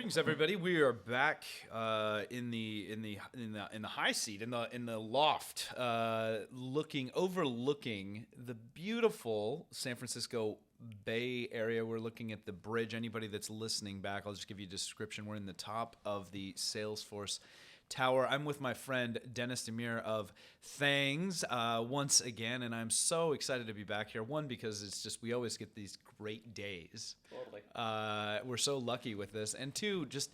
Greetings, everybody. We are back in the high seat in the loft, overlooking the beautiful San Francisco Bay Area. We're looking at the bridge. Anybody that's listening back, I'll just give you a description. We're in the top of the Salesforce Tower. I'm with my friend Dennis DeMeyere of Thangs once again, and I'm so excited to be back here. One, because it's just we always get these great days. Totally. We're so lucky with this, and two, just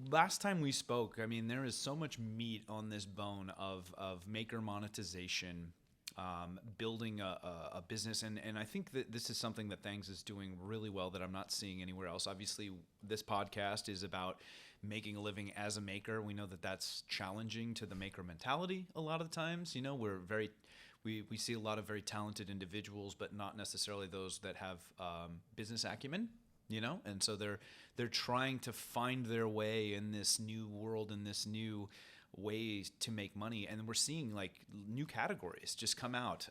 last time we spoke, I mean, there is so much meat on this bone of maker monetization. Building a business, and I think that this is something that Thangs is doing really well that I'm not seeing anywhere else. Obviously, this podcast is about making a living as a maker. We know that that's challenging to the maker mentality a lot of the times. You know, we see a lot of very talented individuals, but not necessarily those that have business acumen. You know, and so they're trying to find their way in this new world, in this new ways to make money, and we're seeing like new categories just come out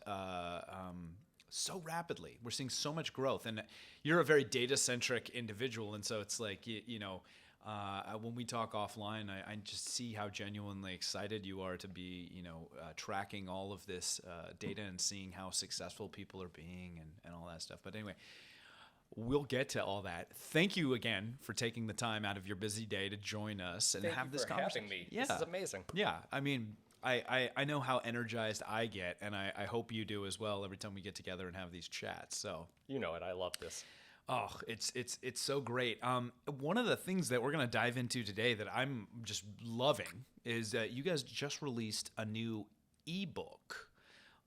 so rapidly. We're seeing so much growth, and you're a very data-centric individual, and so it's like when we talk offline, I just see how genuinely excited you are to be tracking all of this data and seeing how successful people are being and all that stuff. But anyway, we'll get to all that. Thank you again for taking the time out of your busy day to join us and have this conversation. Thank you for having me. Yeah. This is amazing. Yeah, I mean, I know how energized I get, and I hope you do as well every time we get together and have these chats. So you know it. I love this. Oh, it's so great. One of the things that we're going to dive into today that I'm just loving is that you guys just released a new eBook.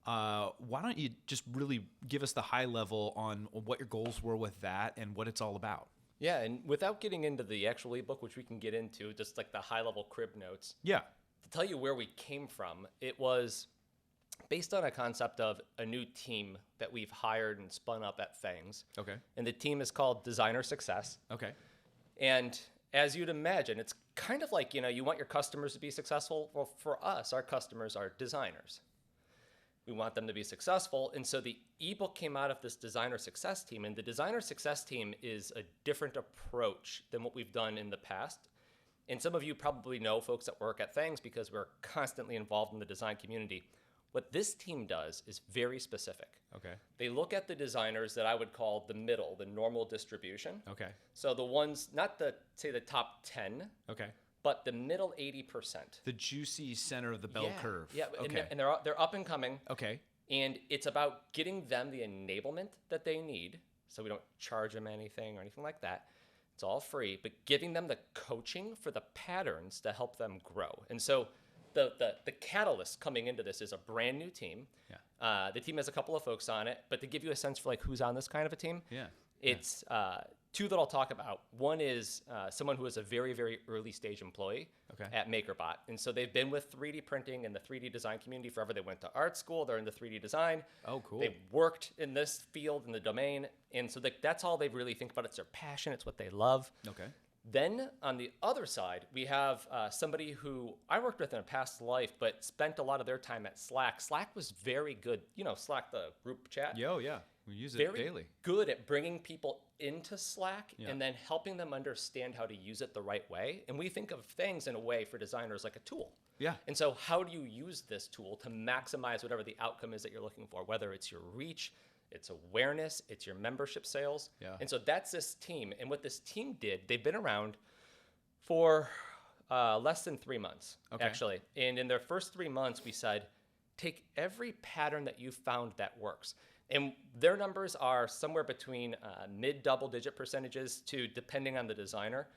Why don't you just really give us the high level on what your goals were with that and what it's all about? Yeah, and without getting into the actual ebook, which we can get into, just like the high level crib notes. Yeah. To tell you where we came from, it was based on a concept of a new team that we've hired and spun up at Thangs. Okay. And the team is called Designer Success. Okay. And as you'd imagine, it's kind of like, you want your customers to be successful. Well, for us, our customers are designers. We want them to be successful. And so the ebook came out of this designer success team. And the designer success team is a different approach than what we've done in the past. And some of you probably know folks that work at Thangs because we're constantly involved in the design community. What this team does is very specific. Okay. They look at the designers that I would call the middle, the normal distribution. Okay. So the ones, not the top 10. Okay. But the middle 80%. The juicy center of the bell curve. Yeah, Okay. and they're up and coming. Okay. And it's about getting them the enablement that they need. So we don't charge them anything or anything like that. It's all free, but giving them the coaching for the patterns to help them grow. And so the catalyst coming into this is a brand new team. Yeah. The team has a couple of folks on it, but to give you a sense for like who's on this kind of a team, Yeah. it's two that I'll talk about. One is someone who is a very, very early stage employee at MakerBot. And so they've been with 3D printing and the 3D design community forever. They went to art school. They're into 3D design. Oh, cool. They've worked in this field, in the domain. And so that's all they really think about. It's their passion. It's what they love. Okay. Then on the other side, we have somebody who I worked with in a past life, but spent a lot of their time at Slack. Slack was very good. Slack, the group chat. Yo, yeah. We use it Very daily. good at bringing people into Slack Yeah. and then helping them understand how to use it the right way. And we think of things in a way for designers like a tool. Yeah. And so how do you use this tool to maximize whatever the outcome is that you're looking for, whether it's your reach, it's awareness, it's your membership sales. Yeah. And so that's this team. And what this team did, they've been around for less than 3 months, actually. And in their first 3 months, we said, take every pattern that you found that works. And their numbers are somewhere between mid double-digit percentages to, depending on the designer,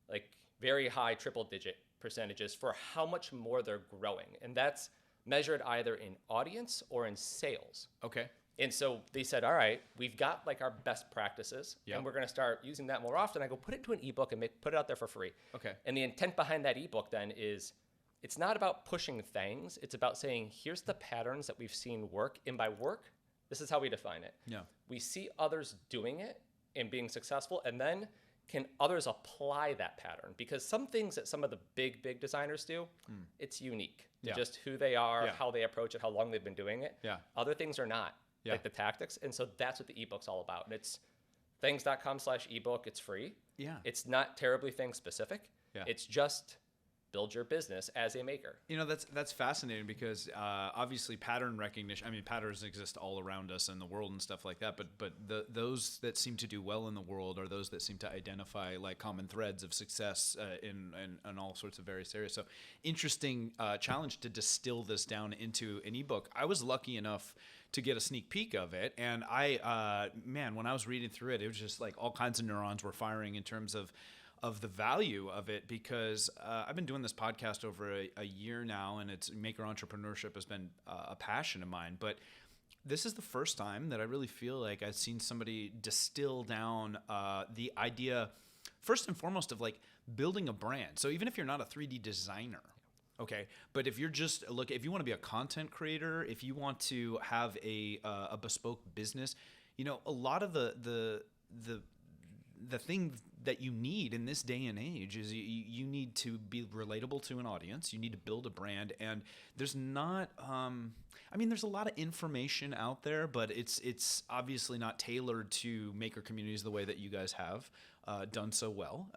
like very high triple-digit percentages for how much more they're growing. And that's measured either in audience or in sales. Okay. And so they said, all right, we've got like our best practices, and we're going to start using that more often. I go, put it into an ebook and put it out there for free. Okay. And the intent behind that ebook then is, it's not about pushing things. It's about saying, here's the patterns that we've seen work. And by work, this is how we define it. Yeah. We see others doing it and being successful, and then can others apply that pattern? Because some things that some of the big designers do, it's unique to just who they are, how they approach it, how long they've been doing it. Yeah. Other things are not, like the tactics. And so that's what the ebook's all about. And it's Thangs.com/ebook. It's free. Yeah. It's not terribly thing specific. Yeah. It's just build your business as a maker. That's fascinating because obviously pattern recognition. I mean, patterns exist all around us in the world and stuff like that. But those that seem to do well in the world are those that seem to identify like common threads of success in all sorts of various areas. So interesting challenge to distill this down into an ebook. I was lucky enough to get a sneak peek of it, and when I was reading through it, it was just like all kinds of neurons were firing in terms of the value of it, because I've been doing this podcast over a year now, and it's maker entrepreneurship has been a passion of mine. But this is the first time that I really feel like I've seen somebody distill down the idea, first and foremost, of like building a brand. So even if you're not a 3D designer, okay, but if you're just if you want to be a content creator, if you want to have a bespoke business, a lot of the thing that you need in this day and age is you need to be relatable to an audience. You need to build a brand, and there's not. There's a lot of information out there, but it's obviously not tailored to maker communities the way that you guys have done so well.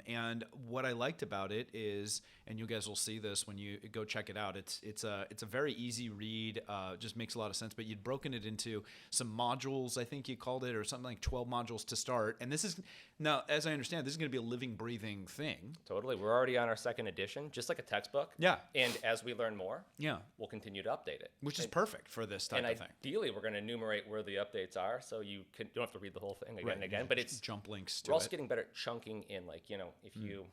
And what I liked about it is, and you guys will see this when you go check it out. It's a very easy read. Just makes a lot of sense. But you'd broken it into some modules, I think you called it, or something like 12 modules to start. And this is now, as I understand, this is going to be a living, breathing thing. Totally. We're already on our second edition, just like a textbook. Yeah. And as we learn more, we'll continue to update it. Which is perfect for this type of thing. And ideally, we're going to enumerate where the updates are, so you don't have to read the whole thing again and again. But it's jump links to we're also getting better at chunking in, if you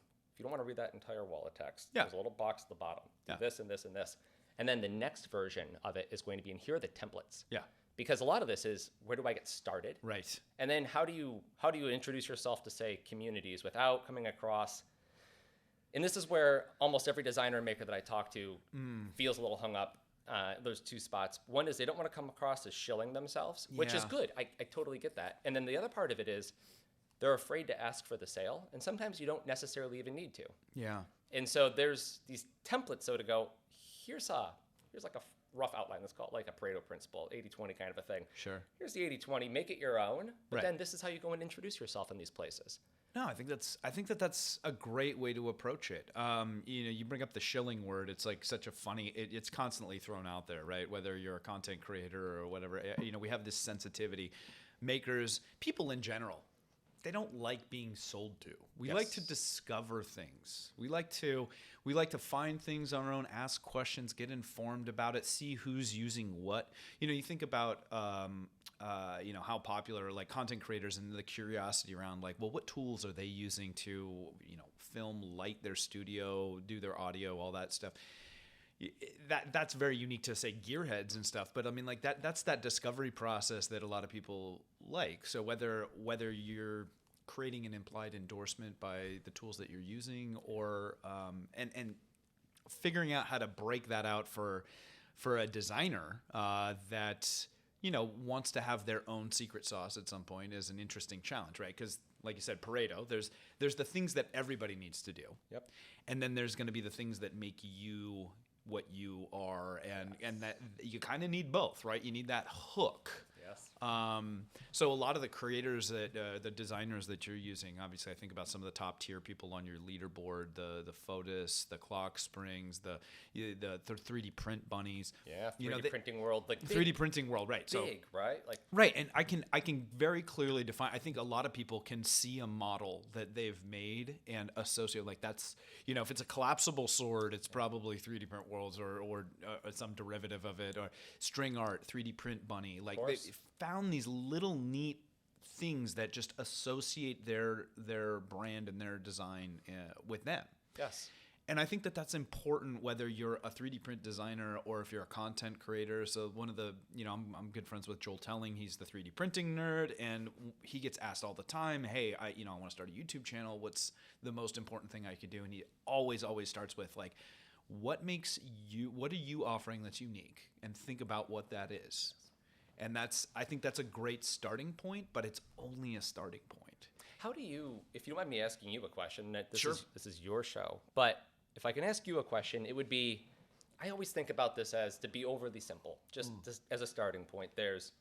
don't want to read that entire wall of text, there's a little box at the bottom. Do this and this and this. And then the next version of it is going to be in here are the templates. Yeah. Because a lot of this is, where do I get started? Right. And then how do you introduce yourself to, say, communities without coming across. And this is where almost every designer and maker that I talk to feels a little hung up. There's two spots. One is they don't want to come across as shilling themselves, which is good. I totally get that. And then the other part of it is they're afraid to ask for the sale. And sometimes you don't necessarily even need to. Yeah. And so there's these templates, so to go, here's like a rough outline. Let's call it like a Pareto principle, 80-20 kind of a thing. Sure. Here's the 80-20, make it your own. But then this is how you go and introduce yourself in these places. No, I think that's a great way to approach it. You bring up the shilling word. It's like such a funny. It's constantly thrown out there, right? Whether you're a content creator or whatever. We have this sensitivity. Makers, people in general, they don't like being sold to. We like to discover things. We like to find things on our own, ask questions, get informed about it, see who's using what. You think about how popular like content creators and the curiosity around like, well, what tools are they using to film, light their studio, do their audio, all that stuff. That's very unique to, say, gearheads and stuff, but I mean, like that's that discovery process that a lot of people like. So whether you're creating an implied endorsement by the tools that you're using, or and figuring out how to break that out for a designer that wants to have their own secret sauce at some point is an interesting challenge, right? Because like you said, Pareto, there's the things that everybody needs to do. Yep. And then there's going to be the things that make you what you are, and that you kind of need both, right? You need that hook. Yes. So a lot of the creators the designers that you're using, obviously I think about some of the top tier people on your leaderboard, the Fotis, the Clock Springs, the 3D print bunnies. Yeah, 3D printing world, like 3D printing world, right? Big, right? Like right, and I can very clearly define. I think a lot of people can see a model that they've made and associate, like that's if it's a collapsible sword, it's probably 3D print worlds or some derivative of it, or string art, 3D print bunny, like they found these little neat things that just associate their brand and their design with them. Yes. And I think that that's important, whether you're a 3D print designer or if you're a content creator. So one of the, I'm good friends with Joel Telling. He's the 3D printing nerd, and he gets asked all the time, hey, I want to start a YouTube channel. What's the most important thing I could do? And he always starts with like, what are you offering that's unique? And think about what that is. And I think that's a great starting point, but it's only a starting point. How do you, if you don't mind me asking you a question, Sure. This is your show, but if I can ask you a question, it would be, I always think about this as to be overly simple, just as a starting point. There's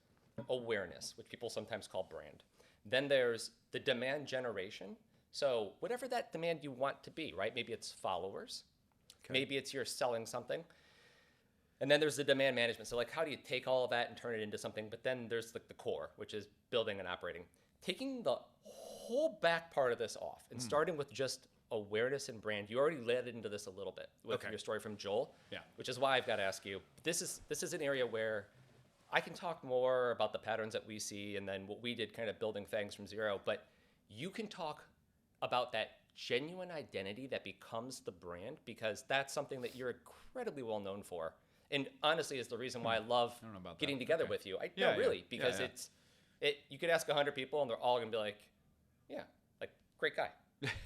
awareness, which people sometimes call brand. Then there's the demand generation. So whatever that demand you want to be, right? Maybe it's followers. Okay. Maybe it's you're selling something. And then there's the demand management. So like, how do you take all of that and turn it into something? But then there's like the core, which is building and operating. Taking the whole back part of this off and starting with just awareness and brand. You already led into this a little bit with your story from Joel, which is why I've got to ask you. This is an area where I can talk more about the patterns that we see and then what we did kind of building Thangs from zero, but you can talk about that genuine identity that becomes the brand, because that's something that you're incredibly well known for. And honestly, is the reason why I love getting together with you. Because you could ask 100 people and they're all going to be like, yeah, like, great guy.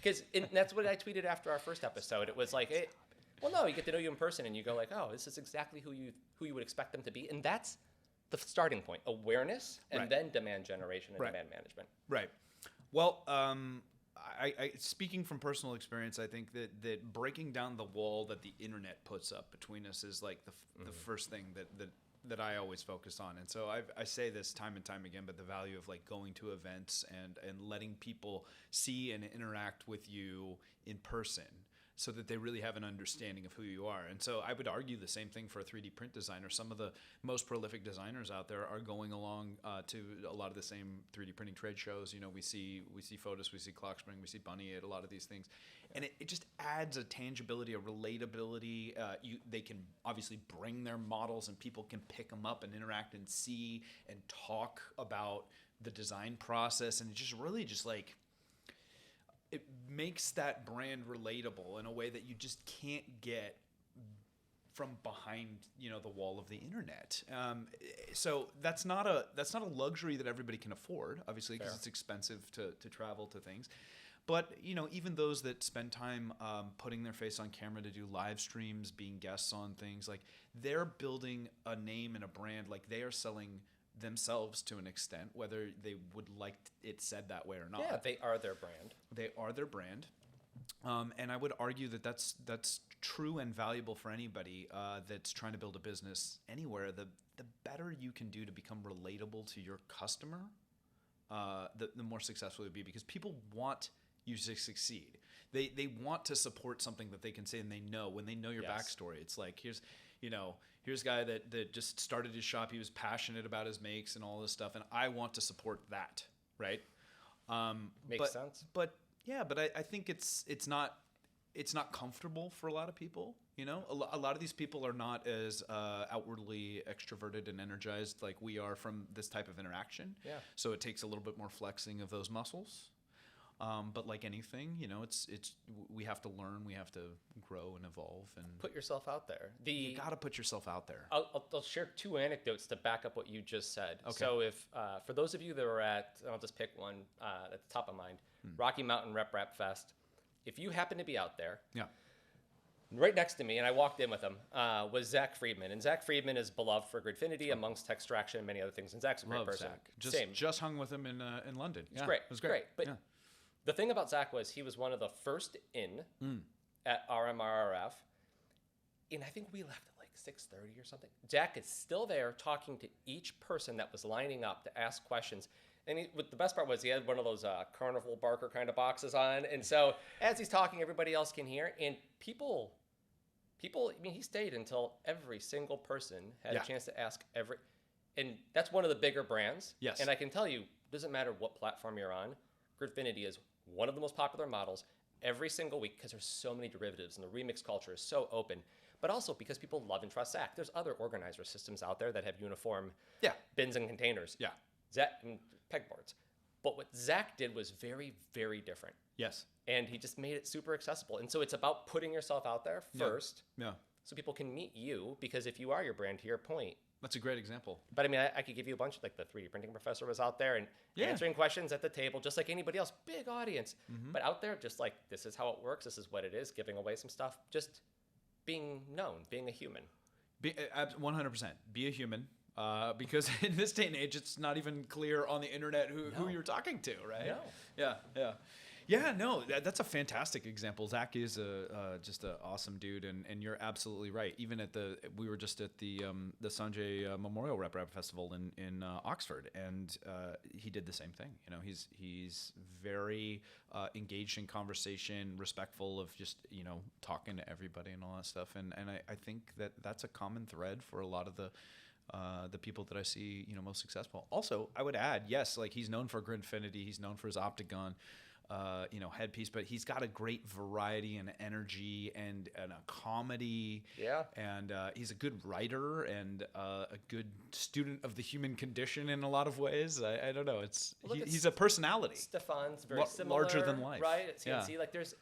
Because that's what I tweeted after our first episode. It was like, well, no, you get to know you in person and you go like, oh, this is exactly who you would expect them to be. And that's the starting point, awareness, and then demand generation and demand management. Right. Well, I speaking from personal experience, I think that breaking down the wall that the internet puts up between us is like the first thing that I always focus on. And so I say this time and time again, but the value of like going to events and letting people see and interact with you in person, so that they really have an understanding of who you are. And so I would argue the same thing for a 3D print designer. Some of the most prolific designers out there are going along to a lot of the same 3D printing trade shows. You know, we see Photos, we see Clockspring, we see Bunny at a lot of these things. And it just adds a tangibility, a relatability. They can obviously bring their models and people can pick them up and interact and see and talk about the design process. And it just really just like, it makes that brand relatable in a way that you just can't get from behind, the wall of the internet. So that's not a luxury that everybody can afford, obviously, because it's expensive to travel to things. But even those that spend time putting their face on camera to do live streams, being guests on things, like they're building a name and a brand, like they are selling themselves to an extent, whether they would like it said that way or not. Yeah, they are their brand. They are their brand. And I would argue that that's true and valuable for anybody that's trying to build a business anywhere. The better you can do to become relatable to your customer, the more successful you'll be, because people want you to succeed. They want to support something that they can say and they know. When they know your backstory, it's like, here's a guy that just started his shop. He was passionate about his makes and all this stuff, and I want to support that, right? Makes sense. But I think it's not comfortable for a lot of people. A lot of these people are not as outwardly extroverted and energized like we are from this type of interaction. Yeah. So it takes a little bit more flexing of those muscles. But like anything, it's we have to learn, we have to grow and evolve, and put yourself out there. You got to put yourself out there. I'll share two anecdotes to back up what you just said. Okay. So if for those of you that were at, I'll just pick one at the top of mind, Rocky Mountain Rep Rap Fest. If you happen to be out there, right next to me, and I walked in with him, was Zach Friedman. And Zach Friedman is beloved for Gridfinity amongst Textraction and many other things. And Zach's a great person. Zach. Just hung with him in London. It's great. It was great. But the thing about Zach was he was one of the first in at RMRRF, and I think we left at like 6:30 or something. Zach is still there talking to each person that was lining up to ask questions. And the best part was he had one of those carnival barker kind of boxes on, and so as he's talking, everybody else can hear. And people, I mean, he stayed until every single person had a chance to ask and that's one of the bigger brands. Yes. And I can tell you, it doesn't matter what platform you're on, Gridfinity is one of the most popular models every single week because there's so many derivatives and the remix culture is so open, but also because people love and trust Zach. There's other organizer systems out there that have uniform bins and containers. Yeah. Zach and pegboards. But what Zach did was very, very different. Yes. And he just made it super accessible. And so it's about putting yourself out there first. Yeah. So people can meet you, because if you are your brand, to your point. That's a great example. But I mean, I could give you a bunch, like the 3D printing professor was out there and answering questions at the table, just like anybody else, big audience. But out there, just like, this is how it works, this is what it is, giving away some stuff, just being known, being a human. 100%. Be a human. Because in this day and age, it's not even clear on the internet who you're talking to, right? No. Yeah. Yeah, no, that's a fantastic example. Zach is just an awesome dude, and you're absolutely right. Even we were just at the Sanjay Memorial Rep Festival in Oxford, and he did the same thing. You know, he's very engaged in conversation, respectful of just talking to everybody and all that stuff. And I think that's a common thread for a lot of the people that I see, most successful. Also, I would add, yes, like he's known for Grinfinity, he's known for his Octagon, headpiece, but he's got a great variety and energy and a comedy. Yeah. And he's a good writer and a good student of the human condition in a lot of ways. I don't know. He's a personality. Stefan's very similar. Larger than life. Right? At CNC, like there's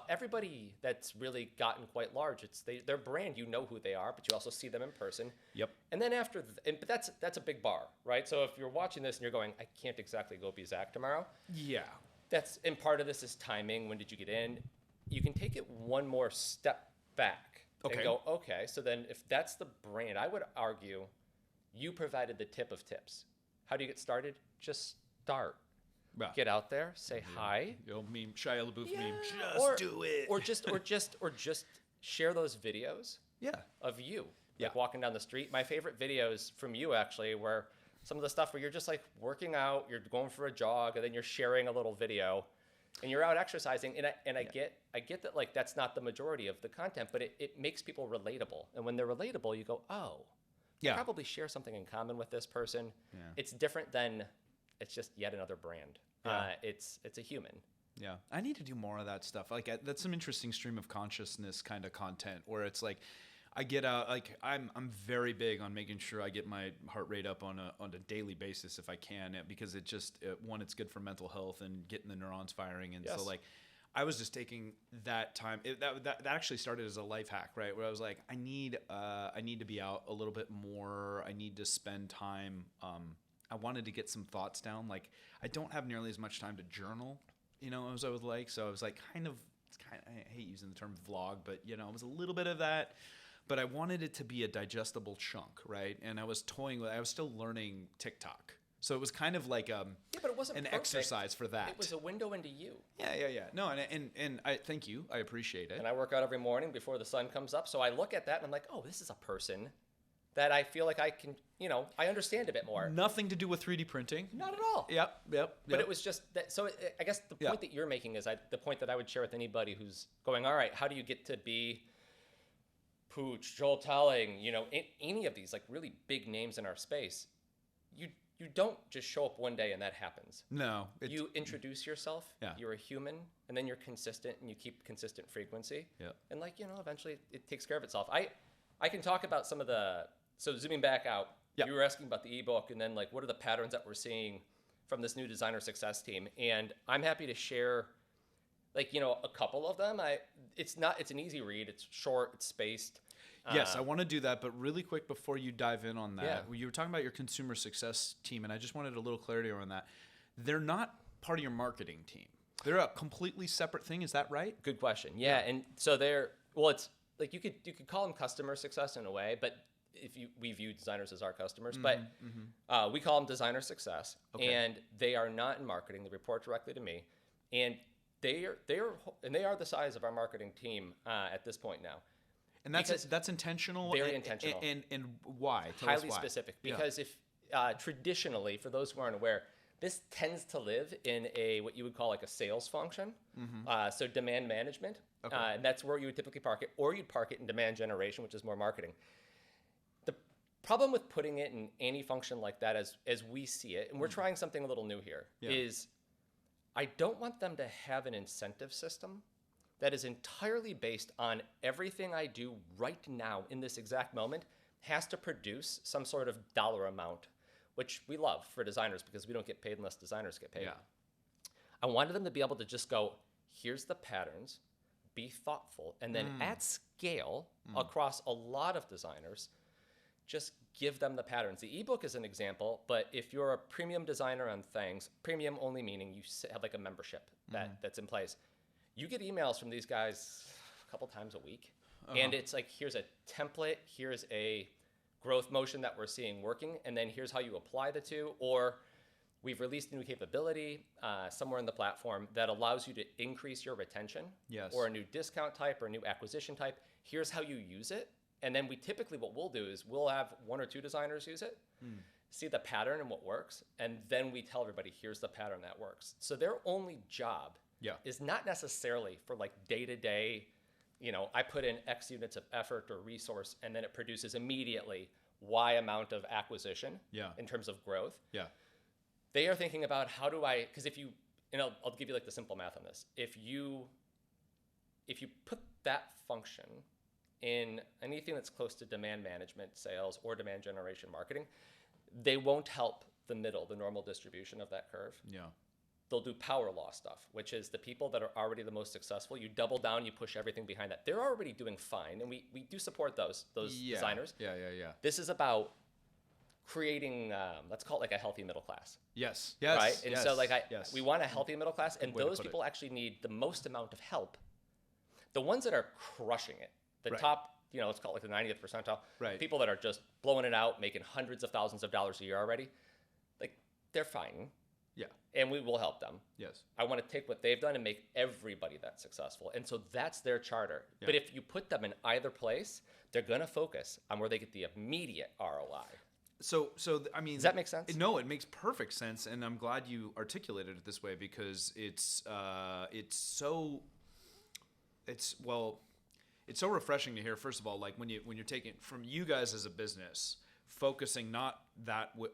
everybody that's really gotten quite large. It's their brand. You know who they are, but you also see them in person. Yep. And then but that's a big bar, right? So if you're watching this and you're going, I can't exactly go be Zach tomorrow. Yeah. And part of this is timing. When did you get in? You can take it one more step back and go, okay, so then if that's the brand, I would argue you provided the tip of tips. How do you get started? Just start. Yeah. Get out there, say hi. Meme, Shia LaBeouf meme. Or Do it. Or just share those videos of you. Like walking down the street. My favorite videos from you actually were some of the stuff where you're just like working out, you're going for a jog, and then you're sharing a little video, and you're out exercising. And I get that like that's not the majority of the content, but it makes people relatable. And when they're relatable, you go, oh, I probably share something in common with this person. Yeah. It's different than it's just yet another brand. Yeah. It's a human. Yeah, I need to do more of that stuff. Like that's some interesting stream of consciousness kind of content where it's like. I get out I'm very big on making sure I get my heart rate up on a daily basis if I can, because it just it's good for mental health and getting the neurons firing. And so like I was just taking that time. That actually started as a life hack, right? Where I was like, I need to be out a little bit more. I need to spend time. I wanted to get some thoughts down. Like I don't have nearly as much time to journal, as I would like. So I was like, I hate using the term vlog, but it was a little bit of that. But I wanted it to be a digestible chunk, right? And I was toying with. I was still learning TikTok, so it was kind of like but it wasn't an perfect. Exercise for that. It was a window into you. Yeah. No, and I thank you. I appreciate it. And I work out every morning before the sun comes up, so I look at that and I'm like, oh, this is a person that I feel like I can, I understand a bit more. Nothing to do with 3D printing. Not at all. Yep. But it was just that. So I guess the point that you're making is the point that I would share with anybody who's going, all right, how do you get to be Pooch, Joel Telling, any of these like really big names in our space, you don't just show up one day and that happens. No. You introduce yourself, Yeah. You're a human, and then you're consistent and you keep consistent frequency. Yeah. And eventually it takes care of itself. I can talk about some of so zooming back out, you were asking about the ebook and then like what are the patterns that we're seeing from this new designer success team. And I'm happy to share a couple of them. It's an easy read. It's short. It's spaced. Yes, I want to do that. But really quick before you dive in on that, you were talking about your consumer success team, and I just wanted a little clarity around that. They're not part of your marketing team. They're a completely separate thing. Is that right? Good question. Yeah, and so it's like you could call them customer success in a way, but we view designers as our customers, but we call them designer success, and they are not in marketing. They report directly to me, and they are the size of our marketing team at this point now. And that's intentional. Very intentional. And why? Highly specific. Because if traditionally, for those who aren't aware, this tends to live in what you would call like a sales function. So demand management, and that's where you would typically park it, or you'd park it in demand generation, which is more marketing. The problem with putting it in any function like that, as we see it, and we're trying something a little new here, is I don't want them to have an incentive system that is entirely based on everything I do right now in this exact moment has to produce some sort of dollar amount, which we love for designers because we don't get paid unless designers get paid. Yeah. I wanted them to be able to just go, here's the patterns, be thoughtful, and then at scale across a lot of designers, just give them the patterns. The ebook is an example, but if you're a premium designer on Thangs, premium only meaning you have like a membership that's in place, you get emails from these guys a couple times a week. And it's like, here's a template, here's a growth motion that we're seeing working, and then here's how you apply the two. Or we've released a new capability somewhere in the platform that allows you to increase your retention, Yes. or a new discount type or a new acquisition type. Here's how you use it. And then what we'll do is we'll have 1 or 2 designers use it, see the pattern and what works, and then we tell everybody, here's the pattern that works. So their only job is not necessarily for like day-to-day, I put in X units of effort or resource, and then it produces immediately Y amount of acquisition in terms of growth. Yeah. They are thinking about because if you, I'll give you like the simple math on this. If you put that function in anything that's close to demand management, sales, or demand generation marketing, they won't help the normal distribution of that curve. Yeah. They'll do power law stuff, which is the people that are already the most successful. You double down, you push everything behind that. They're already doing fine, and we do support those designers. Yeah. This is about creating, let's call it like a healthy middle class. Yes. Right? And so yes. we want a healthy middle class, and those people actually need the most amount of help. The ones that are crushing it, the top, let's call it like the 90th percentile, people that are just blowing it out, making hundreds of thousands of dollars a year already, like they're fine. Yeah. And we will help them. Yes. I want to take what they've done and make everybody that successful. And so that's their charter. Yeah. But if you put them in either place, they're going to focus on where they get the immediate ROI. So I mean, does that make sense? No, it makes perfect sense, and I'm glad you articulated it this way, because it's so refreshing to hear. First of all, like when you're taking from you guys as a business, focusing not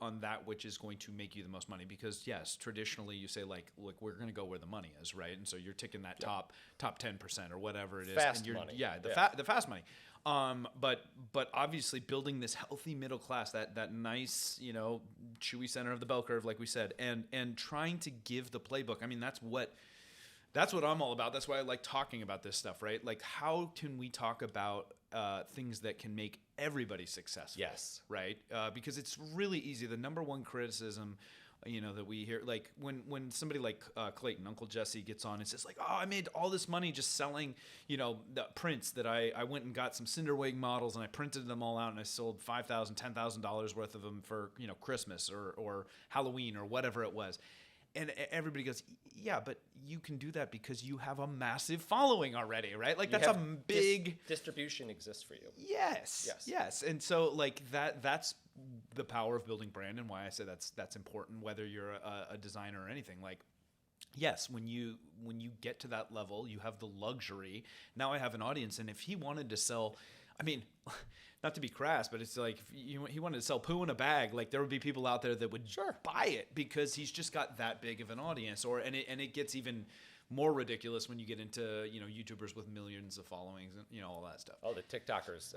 on that which is going to make you the most money, because yes, traditionally you say like, look, we're going to go where the money is, right? And so you're taking that top 10% or whatever it is, fast and money. The fast money. But obviously building this healthy middle class, that nice, chewy center of the bell curve, like we said, and trying to give the playbook. I mean, that's what I'm all about. That's why I like talking about this stuff, right? Like, how can we talk about things that can make everybody successful? Yes. Right? Because it's really easy. The number one criticism, that we hear, like when somebody like Clayton, Uncle Jesse, gets on, it's just like, oh, I made all this money just selling, the prints that I went and got some Cinderwig models and I printed them all out and I sold $5,000, $10,000 worth of them for, Christmas or Halloween or whatever it was. And everybody goes, yeah, but you can do that because you have a massive following already, right? Like, that's a big distribution exists for you. Yes. And so like that's the power of building brand, and why I say that's important, whether you're a designer or anything. Like, yes, when you get to that level, you have the luxury. Now I have an audience, and if he wanted to sell, I mean, not to be crass, but it's like if he wanted to sell poo in a bag, like there would be people out there that would buy it because he's just got that big of an audience. And it gets even more ridiculous when you get into YouTubers with millions of followings and all that stuff. Oh, the TikTokers,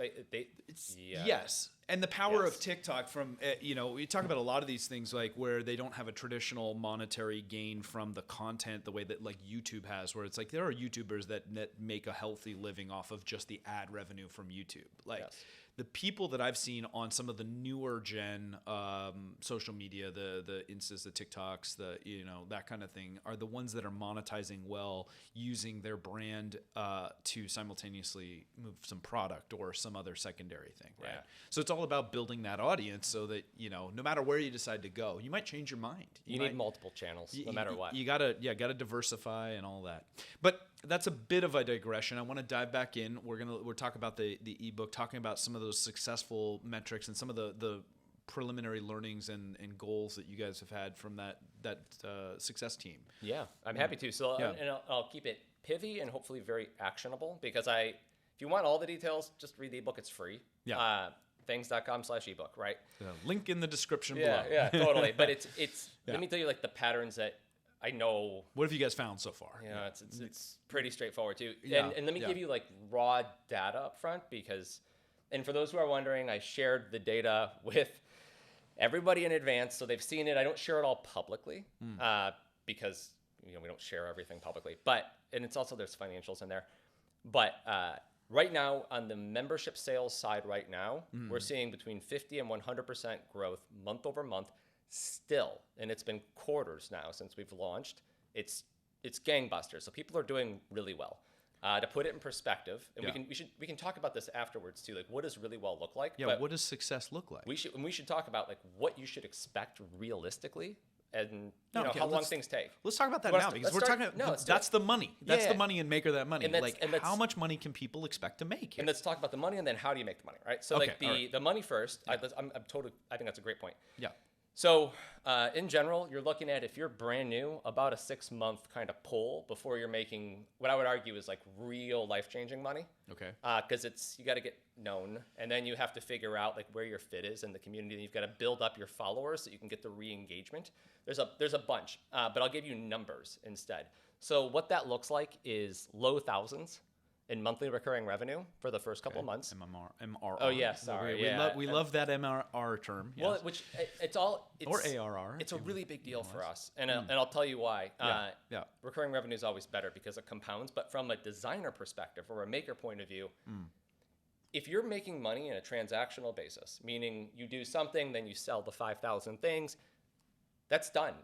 yes, and the power of TikTok from we talk about a lot of these things like where they don't have a traditional monetary gain from the content the way that like YouTube has, where it's like there are YouTubers that make a healthy living off of just the ad revenue from YouTube. Like the people that I've seen on some of the newer gen social media, the Instas, the TikToks, the that kind of thing, are the ones that are monetizing well, using their brand to simultaneously move some product or some other secondary thing, right? Yeah. So it's all about building that audience so that no matter where you decide to go, you might change your mind. You need multiple channels, no matter what. You gotta diversify and all that. But that's a bit of a digression. I want to dive back in. We're talking about the ebook, talking about some of those successful metrics and some of the preliminary learnings and goals that you guys have had from that success team. Yeah, I'm happy to. So I'll keep it pithy and hopefully very actionable, because if you want all the details, just read the ebook. It's free. Yeah. Thangs.com/ebook, right? Link in the description below. Yeah, totally. But it's let me tell you like the patterns that I know. What have you guys found so far? It's pretty straightforward too. Yeah. And let me give you like raw data up front, and for those who are wondering, I shared the data with everybody in advance, so they've seen it. I don't share it all publicly because we don't share everything publicly. And it's also, there's financials in there. But right now, on the membership sales side right now, we're seeing between 50 and 100% growth month over month still. And it's been quarters now since we've launched. It's gangbusters. So people are doing really well. To put it in perspective, and we can talk about this afterwards too. Like, what does really well look like? Yeah, what does success look like? We should talk about like what you should expect realistically and No, okay, how long let's- things take. Let's talk about that Let's- now because let's we're start- talking. no, let's do That's it. the money. That's Yeah. the money and maker that money. And that's- Like, and that's- how much money can people expect to make here? And let's talk about the money, and then how do you make the money, right? So Okay, like all right. the money first. I think that's a great point. Yeah. So in general, you're looking at, if you're brand new, about a 6-month kind of pull before you're making what I would argue is like real life-changing money. Okay. Because you got to get known, and then you have to figure out like where your fit is in the community. And you've got to build up your followers so you can get the re-engagement. There's a bunch, but I'll give you numbers instead. So what that looks like is low thousands in monthly recurring revenue for the first couple of months. MRR. Oh, yeah, sorry, yeah. We love that MRR term. Yes. Well, it's or ARR. It's a really big deal for us, and I'll tell you why. Yeah. Recurring revenue is always better because it compounds. But from a designer perspective or a maker point of view, if you're making money in a transactional basis, meaning you do something, then you sell the 5,000 things, that's done.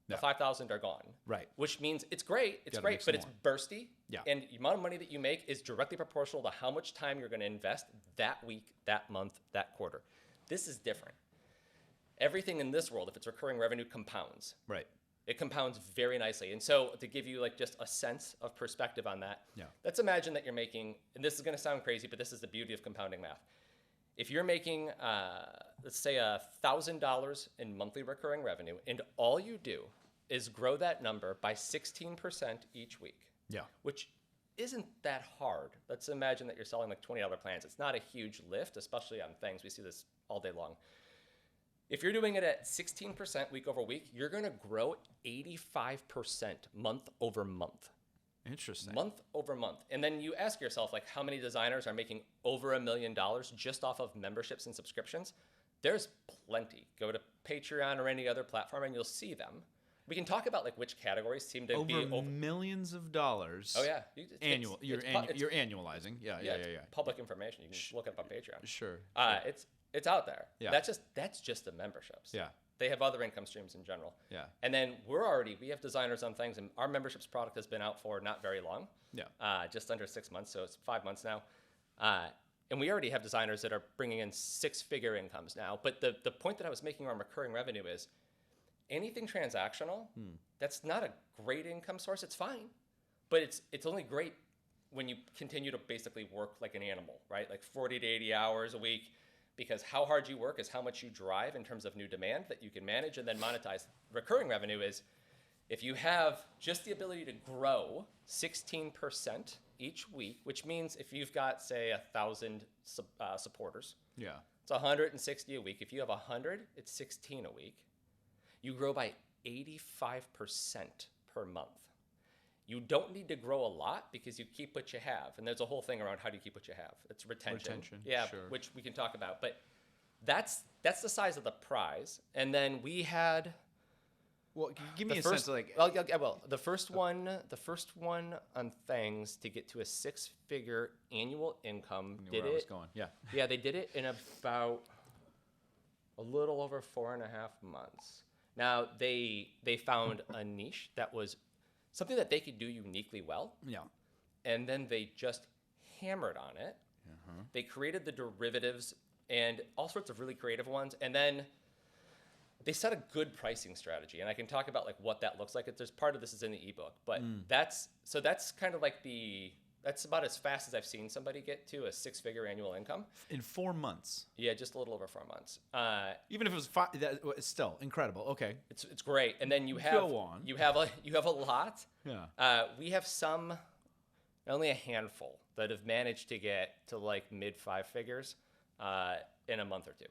The 5,000 are gone. Right. Which means it's great. It's Gotta great, make but some it's bursty. Yeah. And the amount of money that you make is directly proportional to how much time you're going to invest that week, that month, that quarter. This is different. Everything in this world, if it's recurring revenue, compounds. Right. It compounds very nicely. And so to give you like just a sense of perspective on that, Yeah. let's imagine that you're making, and this is going to sound crazy, but this is the beauty of compounding math. If you're making, let's say $1,000 in monthly recurring revenue, and all you do is grow that number by 16% each week, Yeah. which isn't that hard. Let's imagine that you're selling like $20 plans. It's not a huge lift, especially on Thangs. We see this all day long. If you're doing it at 16% week over week, you're going to grow 85% month over month. Interesting. Month over month. And then you ask yourself, like, how many designers are making over $1 million just off of memberships and subscriptions? There's plenty. Go to Patreon or any other platform and you'll see them. We can talk about like which categories seem to be over millions of dollars. Oh yeah, Annual. You're annualizing. Yeah. Public information. You can look it up on Patreon. Sure. It's out there. Yeah. That's just the memberships. Yeah. They have other income streams in general. Yeah. And then we have designers on Thangs, and our memberships product has been out for not very long. Yeah. Just under 6 months, so it's 5 months now. And we already have designers that are bringing in 6-figure incomes now. But the point that I was making on recurring revenue is anything transactional, that's not a great income source. It's fine, but it's only great when you continue to basically work like an animal, right? Like 40 to 80 hours a week, because how hard you work is how much you drive in terms of new demand that you can manage and then monetize. Recurring revenue is if you have just the ability to grow 16% each week, which means if you've got, say, 1,000 supporters, Yeah. it's 160 a week. If you have 100, it's 16 a week. You grow by 85% per month. You don't need to grow a lot because you keep what you have. And there's a whole thing around how do you keep what you have. It's retention. Yeah, sure. which we can talk about. But that's the size of the prize. And then we had Well, give me the a first, sense of like. the first one on Thangs to get to a 6-figure annual income Where did I was it. going. Yeah. Yeah, they did it in about a little over 4.5 months. Now, they found a niche that was something that they could do uniquely well, Yeah. and then they just hammered on it. They created the derivatives and all sorts of really creative ones, and then they set a good pricing strategy. And I can talk about like what that looks like. There's part of this is in the ebook, but that's kind of like that's about as fast as I've seen somebody get to a 6-figure annual income. In 4 months. Yeah, just a little over 4 months. Even if it was 5, it's still incredible. Okay. It's great. And then you have Go on. you have a lot. Yeah. We have only a handful that have managed to get to like mid 5 figures in a month or two.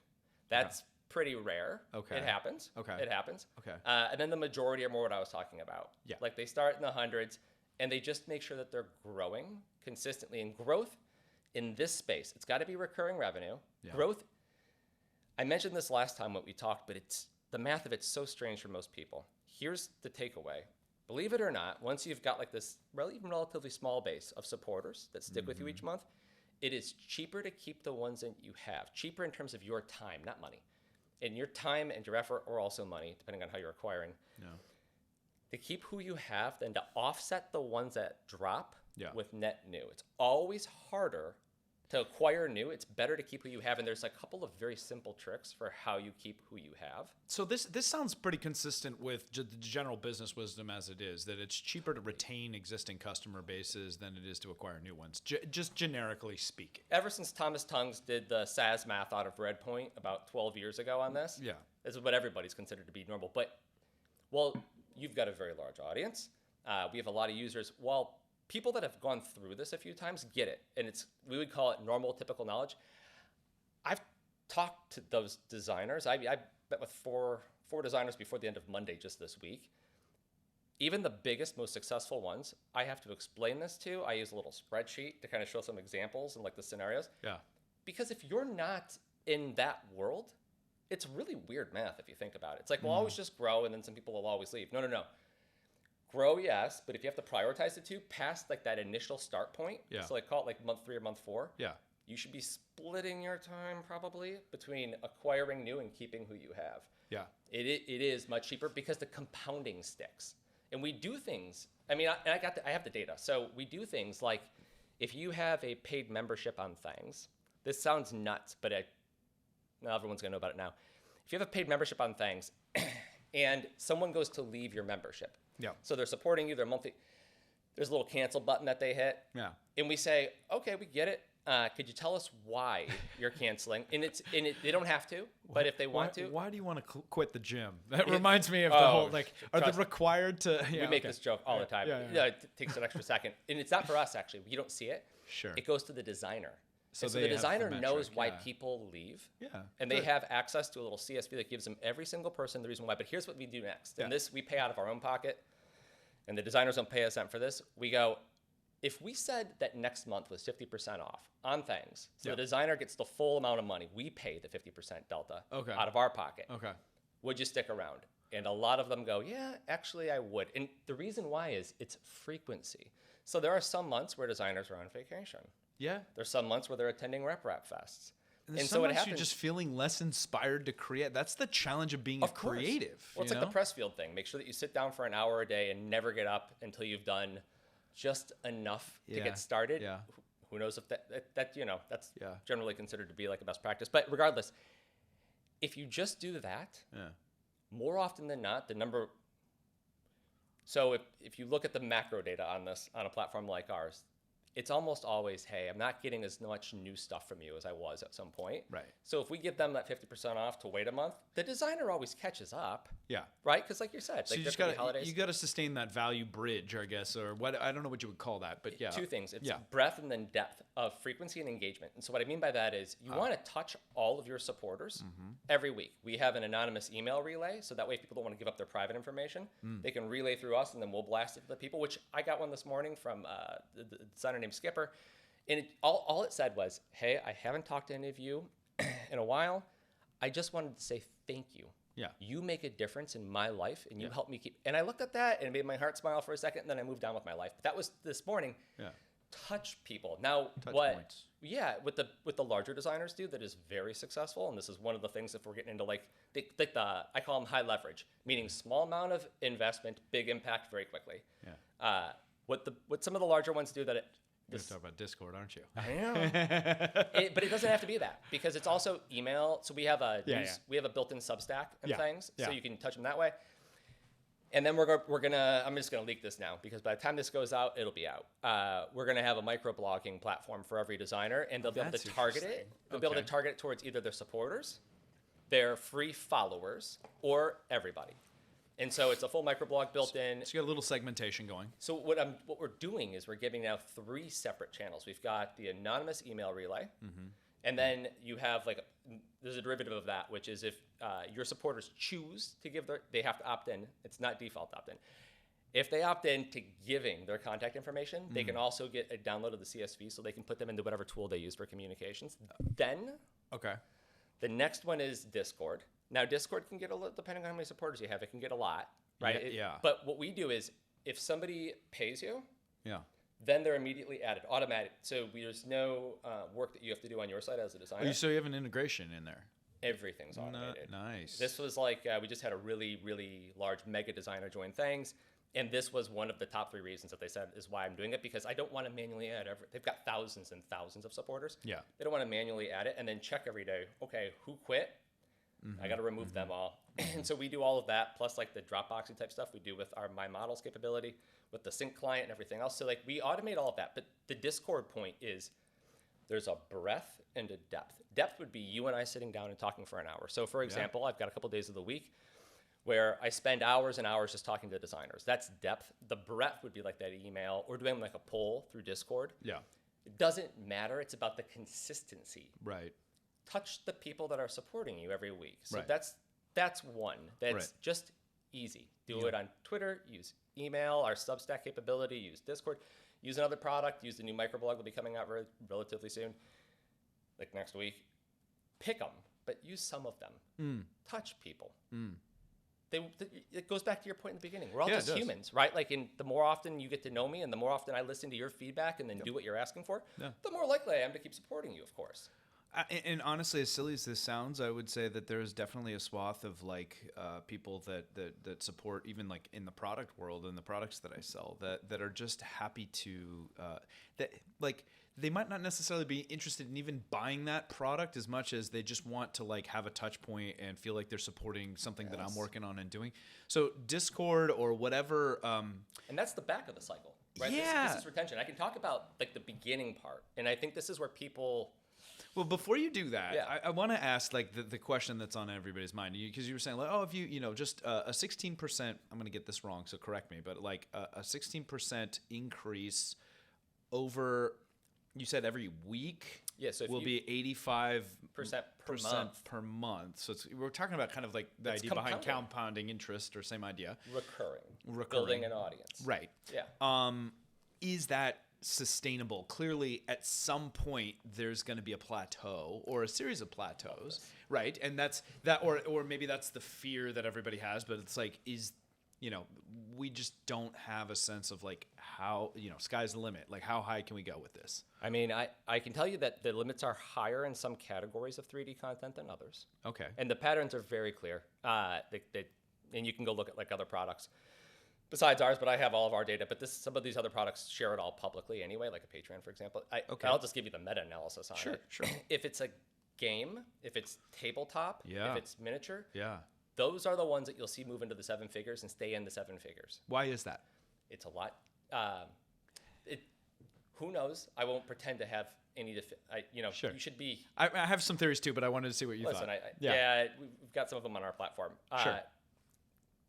That's pretty rare. Okay. It happens. Okay. It happens. Okay. And then the majority are more what I was talking about. Yeah. Like they start in the hundreds and they just make sure that they're growing consistently. And growth in this space, it's got to be recurring revenue. Yeah. Growth, I mentioned this last time when we talked, but the math of it's so strange for most people. Here's the takeaway. Believe it or not, once you've got like this even relatively small base of supporters that stick with you each month, it is cheaper to keep the ones that you have. Cheaper in terms of your time, not money. And your time and your effort, or also money, depending on how you're acquiring. Yeah. To keep who you have than to offset the ones that drop Yeah. with net new. It's always harder To acquire new, it's better to keep who you have. And there's a couple of very simple tricks for how you keep who you have. So this sounds pretty consistent with the general business wisdom as it is, that it's cheaper to retain existing customer bases than it is to acquire new ones, just generically speaking. Ever since Thomas Thangs did the SAS math out of Redpoint about 12 years ago on this, this is what everybody's considered to be normal. But, well, you've got a very large audience. We have a lot of users. Well, people that have gone through this a few times get it, and we would call it normal, typical knowledge. I've talked to those designers. I met with four designers before the end of Monday just this week. Even the biggest, most successful ones, I have to explain this to. I use a little spreadsheet to kind of show some examples and like the scenarios. Yeah. Because if you're not in that world, it's really weird math if you think about it. It's like, we'll always just grow, and then some people will always leave. No. Grow, yes, but if you have to prioritize the two past like that initial start point, so like call it like month 3 or month 4, you should be splitting your time probably between acquiring new and keeping who you have. Yeah, it is much cheaper because the compounding sticks, and we do things. I mean, I have the data, so we do things like if you have a paid membership on Thangs. This sounds nuts, but now everyone's gonna know about it now. If you have a paid membership on Thangs, and someone goes to leave your membership. Yeah. So they're supporting you, they're monthly. There's a little cancel button that they hit. Yeah. And we say, okay, we get it. Could you tell us why you're canceling? And they don't have to, but if they want to. Why do you want to quit the gym? That reminds me of the whole, like, are they required to? We make this joke all the time. It takes an extra second. And it's not for us, actually. You don't see it. Sure. It goes to the designer. So the designer knows why people leave. Yeah. And they have access to a little CSV that gives them every single person the reason why. But here's what we do next. And this we pay out of our own pocket. And the designers don't pay us cent for this. We go, if we said that next month was 50% off on Thangs, so the designer gets the full amount of money, we pay the 50% delta out of our pocket. Okay. Would you stick around? And a lot of them go, yeah, actually I would. And the reason why is it's frequency. So there are some months where designers are on vacation. Yeah. There's some months where they're attending Rep Fests. And so what happens, you're just feeling less inspired to create. That's the challenge of being a creative. Well, it's like the Pressfield thing. Make sure that you sit down for an hour a day and never get up until you've done just enough to get started. Yeah. Who knows if that's generally considered to be like a best practice. But regardless, if you just do that, more often than not, the number. So if you look at the macro data on this on a platform like ours, it's almost always, hey, I'm not getting as much new stuff from you as I was at some point. Right. So if we give them that 50% off to wait a month, the designer always catches up. Yeah. Right? Because like you said, so like you got to sustain that value bridge, I guess, or what, I don't know what you would call that, but yeah. Two things. It's breadth and then depth of frequency and engagement. And so what I mean by that is you want to touch all of your supporters every week. We have an anonymous email relay, so that way if people don't want to give up their private information, they can relay through us and then we'll blast it to the people, which I got one this morning from the designer named Skipper. And all it said was, hey, I haven't talked to any of you in a while. I just wanted to say thank you. Yeah. You make a difference in my life, and you help me keep. And I looked at that, and it made my heart smile for a second, and then I moved on with my life. But that was this morning. Yeah. Touch people. Now, points. Yeah, what the larger designers do that is very successful, and this is one of the things if we're getting into like I call them high leverage, meaning small amount of investment, big impact very quickly. Yeah. What some of the larger ones do that You're talking about Discord, aren't you? I am. But it doesn't have to be that because it's also email. So we have we have a built-in Substack and things, so you can touch them that way. And then I'm just gonna leak this now because by the time this goes out, it'll be out. We're gonna have a microblogging platform for every designer, and they'll be able to target it. They'll be able to target it towards either their supporters, their free followers, or everybody. And so it's a full microblog built in. So you got a little segmentation going. So what we're doing is we're giving now 3 separate channels. We've got the anonymous email relay, and then you have there's a derivative of that, which is if your supporters choose to give they have to opt in. It's not default opt in. If they opt in to giving their contact information, they can also get a download of the CSV so they can put them into whatever tool they use for communications. Then, the next one is Discord. Now, Discord can get a little, depending on how many supporters you have, it can get a lot, right? Yeah. But what we do is, if somebody pays you, then they're immediately added, automatic. So there's no work that you have to do on your side as a designer. So you have an integration in there. Everything's automated. Nice. This was we just had a really, really large mega designer join Thangs, And this was one of the top 3 reasons that they said is why I'm doing it, because I don't want to manually add they've got thousands and thousands of supporters. Yeah. They don't want to manually add it and then check every day. Okay, who quit? I got to remove them all. And so we do all of that, plus like the Dropboxy type stuff we do with our My Models capability, with the sync client and everything else. So like we automate all of that. But the Discord point is there's a breadth and a depth. Depth would be you and I sitting down and talking for an hour. So for example, I've got a couple days of the week where I spend hours and hours just talking to designers. That's depth. The breadth would be like that email or doing like a poll through Discord. Yeah. It doesn't matter. It's about the consistency. Right. Touch the people that are supporting you every week. So Right. that's one. That's Right. just easy. Do it on Twitter, use email, our Substack capability, use Discord, use another product, use the new microblog that'll be coming out relatively soon, like next week. Pick them, but use some of them. Touch people. It goes back to your point in the beginning. We're all just humans, right? Like, the more often you get to know me and the more often I listen to your feedback and then do what you're asking for, the more likely I am to keep supporting you, of course. And honestly, as silly as this sounds, I would say that there's definitely a swath of like people that support, even like in the product world and the products that I sell, that are just happy to that like they might not necessarily be interested in even buying that product as much as they just want to like have a touch point and feel like they're supporting something that I'm working on and doing. So Discord or whatever. And that's the back of the cycle, right? Yeah. This is retention. I can talk about like the beginning part, and I think this is where people. Well, before you do that, Yeah. I want to ask like the question that's on everybody's mind, because you were saying like, oh, if you know just a 16%, I'm going to get this wrong, so correct me, but like a 16% increase over, you said every week, So if will be 85% per month. So we're talking about kind of like the idea behind compounding interest, or same idea, recurring, building an audience, right? Yeah. Is that sustainable? Clearly at some point there's going to be a plateau or a series of plateaus, right? And that's that, or maybe that's the fear that everybody has, but it's like, we just don't have a sense of like how, sky's the limit. Like, how high can we go with this? I mean, I can tell you that the limits are higher in some categories of 3D content than others. Okay. And the patterns are very clear. And you can go look at like other products besides ours, but I have all of our data. But some of these other products share it all publicly anyway, like a Patreon, for example. I'll just give you the meta-analysis on it. Sure. If it's a game, if it's tabletop, if it's miniature, those are the ones that you'll see move into the 7 figures and stay in the 7 figures. Why is that? It's a lot. Who knows? I won't pretend to have any. Sure. You should be. I have some theories too, but I wanted to see what you thought. We've got some of them on our platform. Sure.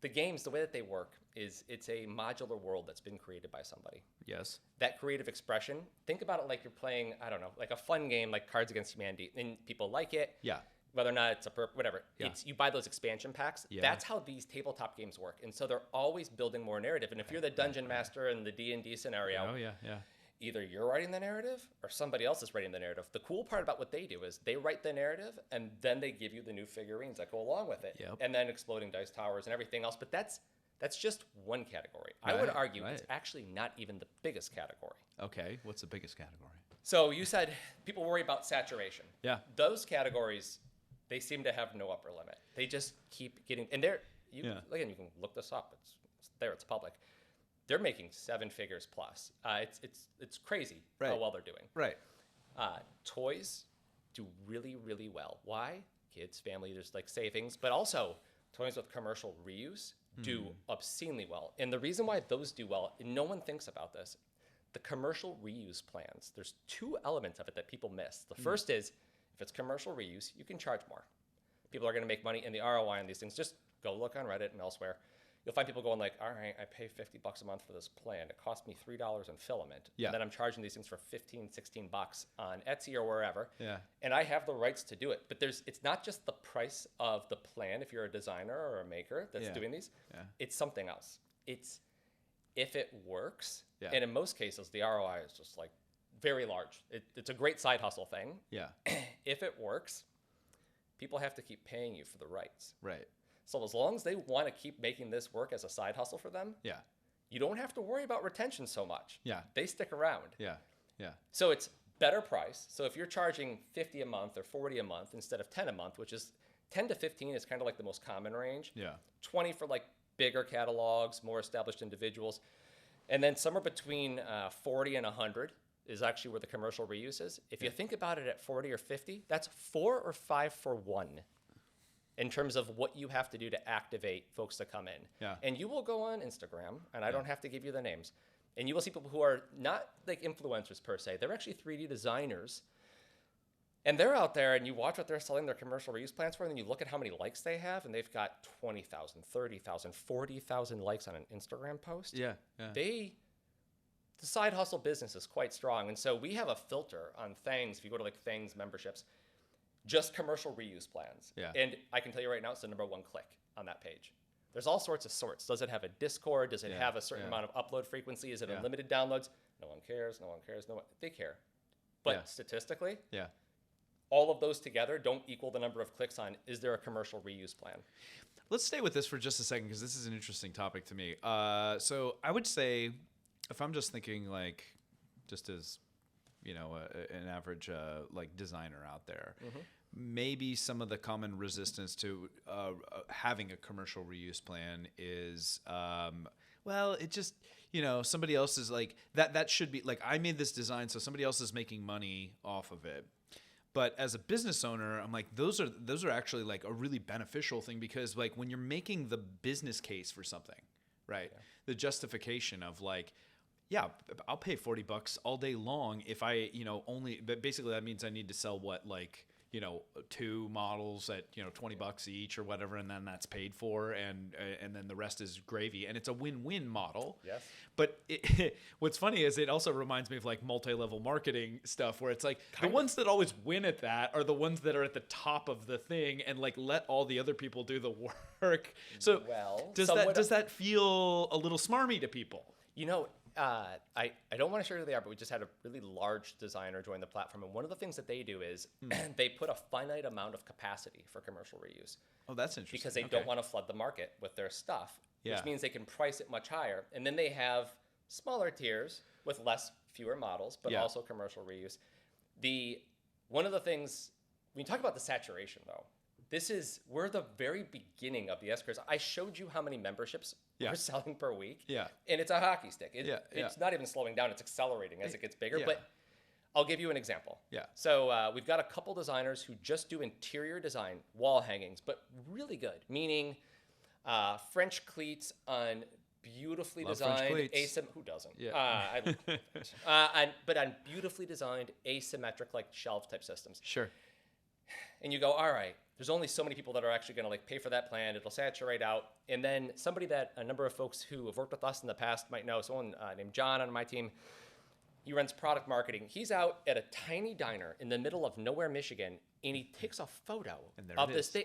The games, the way that they work is it's a modular world that's been created by somebody. Yes. That creative expression, think about it like you're playing, I don't know, like a fun game like Cards Against Humanity, and people like it. Yeah. Whether or not it's whatever. Yeah. You buy those expansion packs. Yeah. That's how these tabletop games work. And so they're always building more narrative. And if you're the dungeon master in the D&D scenario, either you're writing the narrative or somebody else is writing the narrative. The cool part about what they do is they write the narrative and then they give you the new figurines that go along with it. Yep. And then exploding dice towers and everything else. But that's just one category. I would argue it's actually not even the biggest category. Okay. What's the biggest category? So you said people worry about saturation. Yeah. Those categories, they seem to have no upper limit. They just keep getting, and again, you can look this up. It's there. It's public. They're making 7 figures plus. It's crazy how well they're doing. Right. Toys do really, really well. Why? Kids, family, there's like savings, but also toys with commercial reuse do obscenely well. And the reason why those do well, and no one thinks about this, the commercial reuse plans, there's 2 elements of it that people miss. The first is, if it's commercial reuse, you can charge more. People are going to make money in the ROI on these things. Just go look on Reddit and elsewhere. You'll find people going like, all right, I pay $50 a month for this plan. It cost me $3 in filament. Yeah. And then I'm charging these things for $15, $16 on Etsy or wherever. Yeah. And I have the rights to do it. But it's not just the price of the plan if you're a designer or a maker that's doing these. Yeah. It's something else. It's if it works. Yeah. And in most cases, the ROI is just like very large. It's a great side hustle thing. Yeah. If it works, people have to keep paying you for the rights. Right. So as long as they want to keep making this work as a side hustle for them, you don't have to worry about retention so much. Yeah. They stick around. Yeah. Yeah. So it's better price. So if you're charging $50 a month or $40 a month instead of $10 a month, which is 10 to 15 is kind of like the most common range. Yeah. 20 for like bigger catalogs, more established individuals. And then somewhere between 40 and 100 is actually where the commercial reuse is. If you think about it at 40 or 50, that's 4 or 5 for 1 in terms of what you have to do to activate folks to come in. Yeah. And you will go on Instagram, and I don't have to give you the names, and you will see people who are not like influencers per se. They're actually 3D designers. And they're out there, and you watch what they're selling their commercial reuse plans for, and then you look at how many likes they have, and they've got 20,000, 30,000, 40,000 likes on an Instagram post. Yeah. The side hustle business is quite strong. And so we have a filter on Thangs. If you go to like Thangs memberships, just commercial reuse plans. Yeah. And I can tell you right now, it's the number 1 click on that page. There's all sorts of sorts. Does it have a Discord? Does it have a certain amount of upload frequency? Is it unlimited downloads? No one cares. No one cares. No one. They care. But statistically, all of those together don't equal the number of clicks on, is there a commercial reuse plan? Let's stay with this for just a second, because this is an interesting topic to me. So I would say, if I'm just thinking like, just as, an average like designer out there, maybe some of the common resistance to having a commercial reuse plan is, well, it just, somebody else is like, that should be like, I made this design, so somebody else is making money off of it. But as a business owner, I'm like, those are actually like a really beneficial thing, because like when you're making the business case for something, right? Yeah. The justification of like, yeah, I'll pay $40 all day long if I, only, but basically that means I need to sell what, like, 2 models at, $20 each or whatever, and then that's paid for, and then the rest is gravy, and it's a win-win model. Yes. But what's funny is it also reminds me of like multi-level marketing stuff, where it's like the ones that always win at that are the ones that are at the top of the thing and like let all the other people do the work. So does that feel a little smarmy to people? I don't want to share who they are, but we just had a really large designer join the platform. And one of the things that they do is they put a finite amount of capacity for commercial reuse. Oh, that's interesting. Because they don't want to flood the market with their stuff, which means they can price it much higher. And then they have smaller tiers with fewer models, but also commercial reuse. One of the things, when you talk about the saturation though, we're the very beginning of the S-curve. I showed you how many memberships we're selling per week. Yeah. And it's a hockey stick. It's not even slowing down. It's accelerating as it gets bigger. Yeah. But I'll give you an example. Yeah. So we've got a couple designers who just do interior design, wall hangings, but really good, meaning French cleats on beautifully designed who doesn't? Yeah. But on beautifully designed asymmetric like shelf type systems. Sure. And you go, all right, there's only so many people that are actually going to like pay for that plan. It'll saturate out. And then somebody that a number of folks who have worked with us in the past might know, someone named John on my team, he runs product marketing. He's out at a tiny diner in the middle of nowhere, Michigan, and he takes a photo of this thing.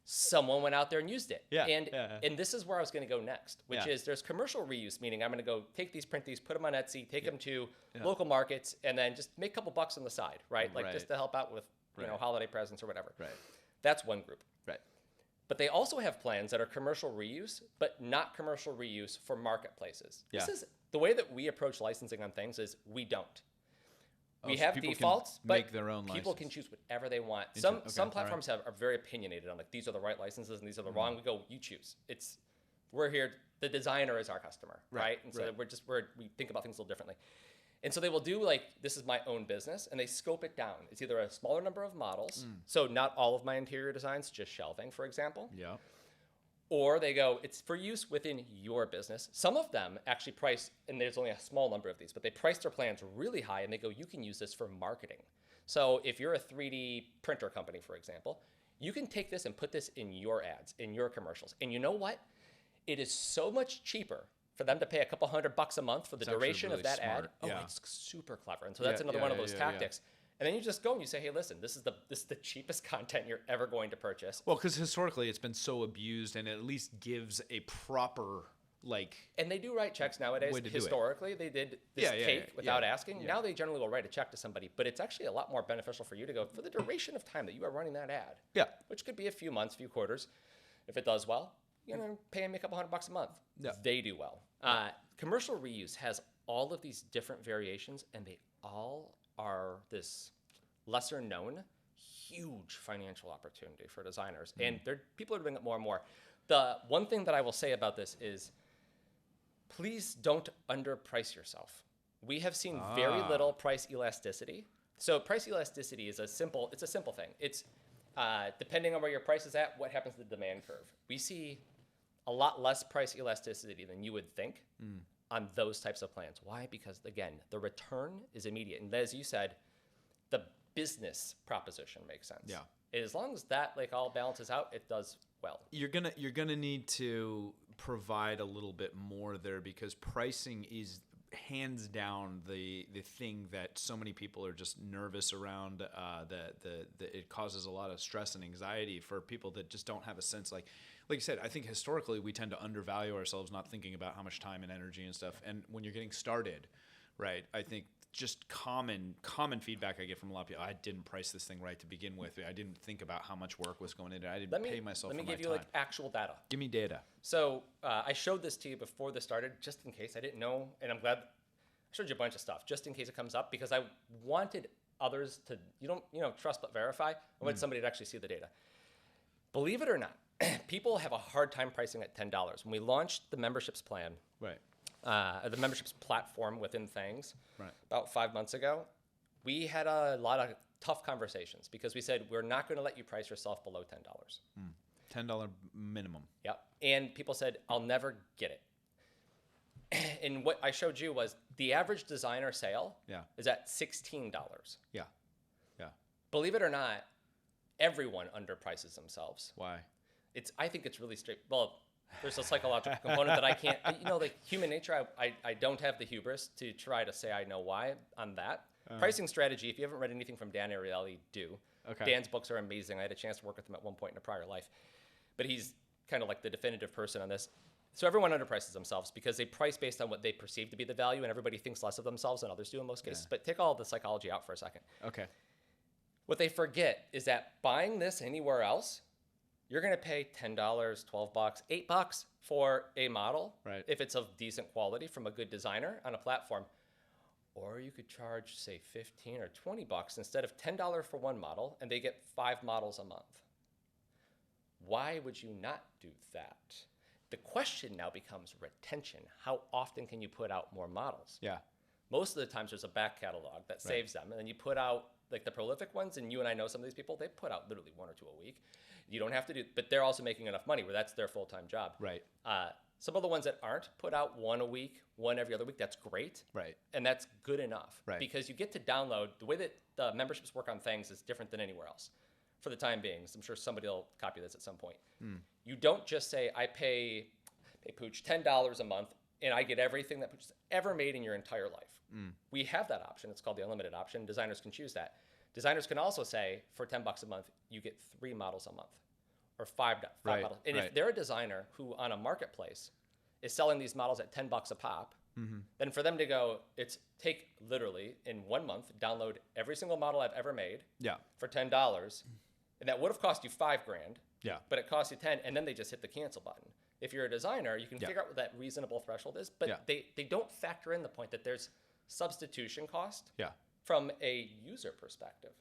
Someone went out there and used it. Yeah, and this is where I was going to go next, which is there's commercial reuse, meaning I'm going to go take these, print these, put them on Etsy, take them to local markets, and then just make a couple bucks on the side, right? Like just to help out with holiday presents or whatever. Right. That's one group. Right. But they also have plans that are commercial reuse, but not commercial reuse for marketplaces. Yeah. This is the way that we approach licensing on things is we don't. We have defaults, but make their own people can choose whatever they want. Some platforms are very opinionated on like these are the right licenses and these are the wrong. We go, you choose. We're here. The designer is our customer, right? And so we think about things a little differently. And so they will do like, this is my own business, and they scope it down. It's either a smaller number of models, so not all of my interior designs, just shelving, for example. Yeah. Or they go, it's for use within your business. Some of them actually price, and there's only a small number of these, but they price their plans really high, and they go, you can use this for marketing. So if you're a 3D printer company, for example, you can take this and put this in your ads, in your commercials. And you know what? It is so much cheaper for them to pay a couple $100 a month for the duration of that ad. Oh, it's super clever. And so that's another one of those tactics. And then you just go and you say, hey, listen, this is the cheapest content you're ever going to purchase. Well, because historically it's been so abused, and it at least gives a proper And they do write checks nowadays. Historically, they did this take without asking. Yeah. Now they generally will write a check to somebody, but it's actually a lot more beneficial for you to go for the duration of time that you are running that ad. Yeah. Which could be a few months, few quarters. If it does well, pay them a couple $100 a month. Yeah. They do well. Commercial reuse has all of these different variations, and they all are this lesser known, huge financial opportunity for designers. And people are doing it more and more. The one thing that I will say about this is, please don't underprice yourself. We have seen very little price elasticity. So price elasticity is a simple thing. It's depending on where your price is at, what happens to the demand curve. We see a lot less price elasticity than you would think on those types of plans. Why? Because again, the return is immediate. And as you said, the business proposition makes sense. Yeah. As long as that like all balances out, it does well. You're gonna need to provide a little bit more there, because pricing is hands down the thing that so many people are just nervous around. It causes a lot of stress and anxiety for people that just don't have a sense. Like you said, I think historically we tend to undervalue ourselves, not thinking about how much time and energy and stuff. And when you're getting started, right, I think just common feedback I get from a lot of people: I didn't price this thing right to begin with. I didn't think about how much work was going into it. I didn't pay myself for my time. Let me give you like actual data. Give me data. So I showed this to you before this started, just in case. I didn't know, and I'm glad I showed you a bunch of stuff just in case it comes up, because I wanted others to, trust but verify. I wanted somebody to actually see the data. Believe it or not, people have a hard time pricing at $10. When we launched the memberships plan, Right. The memberships platform within Thangs, Right. about 5 months ago, we had a lot of tough conversations because we said, we're not going to let you price yourself below $10. $10 minimum. Yep. And people said, I'll never get it. And what I showed you was the average designer sale is at $16. Yeah. Yeah. Believe it or not, everyone underprices themselves. Why? I think it's really straight. Well, there's a psychological component that I can't, like human nature, I don't have the hubris to try to say I know why on that. Pricing strategy, if you haven't read anything from Dan Ariely, do. Okay. Dan's books are amazing. I had a chance to work with him at one point in a prior life. But he's kind of like the definitive person on this. So everyone underprices themselves because they price based on what they perceive to be the value, and everybody thinks less of themselves than others do in most cases. But take all the psychology out for a second. Okay. What they forget is that buying this anywhere else, you're going to pay $10, $12, $8 for a model, right, if it's of decent quality from a good designer on a platform. Or you could charge, say, $15 or $20 instead of $10 for one model, and they get 5 models a month. Why would you not do that? The question now becomes retention. How often can you put out more models? Yeah. Most of the times there's a back catalog that saves them, and then you put out like the prolific ones, and you and I know some of these people, they put out literally 1 or 2 a week. You don't have to do, but they're also making enough money where that's their full-time job. Right. Some of the ones that aren't put out 1 a week, 1 every other week, that's great. Right. And that's good enough. Right. Because you get to download, the way that the memberships work on Thangs is different than anywhere else for the time being. So I'm sure somebody will copy this at some point. You don't just say, I pay Pooch $10 a month and I get everything that Pooch has ever made in your entire life. We have that option. It's called the unlimited option. Designers can choose that. Designers can also say, for $10 a month, you get 3 models a month. Or five models. And if they're a designer who on a marketplace is selling these models at $10 a pop, then for them to go, it's take literally in 1 month, download every single model I've ever made for $10. And that would have cost you $5,000. Yeah. But it costs you 10, and then they just hit the cancel button. If you're a designer, you can figure out what that reasonable threshold is, but they don't factor in the point that there's substitution cost from a user perspective.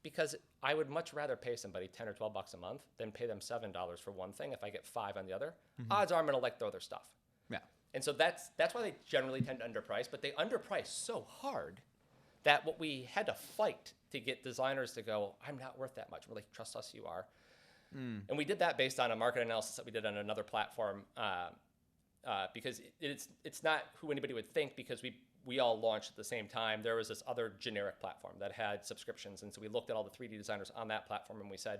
Because I would much rather pay somebody $10 or $12 a month than pay them $7 for one thing if I get 5 on the other. Odds are I'm going to like their other stuff. Yeah. And so that's why they generally tend to underprice, but they underprice so hard that what we had to fight to get designers to go, I'm not worth that much. We're like, trust us, you are. And we did that based on a market analysis that we did on another platform because it's not who anybody would think, because we all launched at the same time. There was this other generic platform that had subscriptions. And so we looked at all the 3D designers on that platform and we said,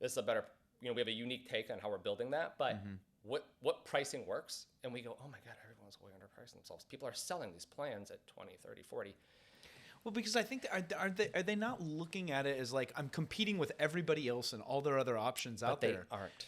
this is a better, we have a unique take on how we're building that, but what pricing works? And we go, oh my God, everyone's way underpricing themselves. People are selling these plans at 20, 30, 40. Well, because I think are they not looking at it as like, I'm competing with everybody else and all their other options out there? But they aren't.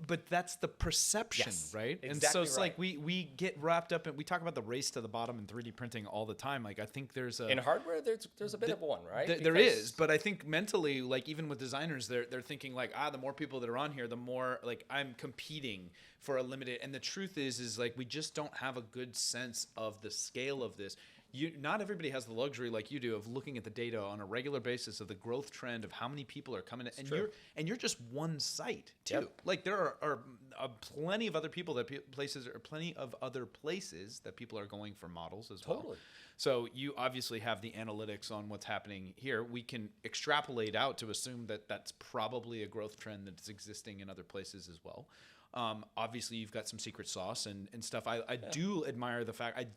But that's the perception, right? Exactly, and so it's like we get wrapped up in, we talk about the race to the bottom in 3D printing all the time. Like I think there's a in hardware there's a bit of one, right? There is, but I think mentally, like even with designers, they're thinking like, the more people that are on here, the more like I'm competing for a limited. And the truth is like we just don't have a good sense of the scale of this. not everybody has the luxury like you do of looking at the data on a regular basis of the growth trend of how many people are coming in, and you're just one site too. Yep. Like there are plenty of other people plenty of other places that people are going for models as well. Totally. So you obviously have the analytics on what's happening here. We can extrapolate out to assume that that's probably a growth trend that's existing in other places as well. Obviously, you've got some secret sauce and stuff. I do admire the fact, I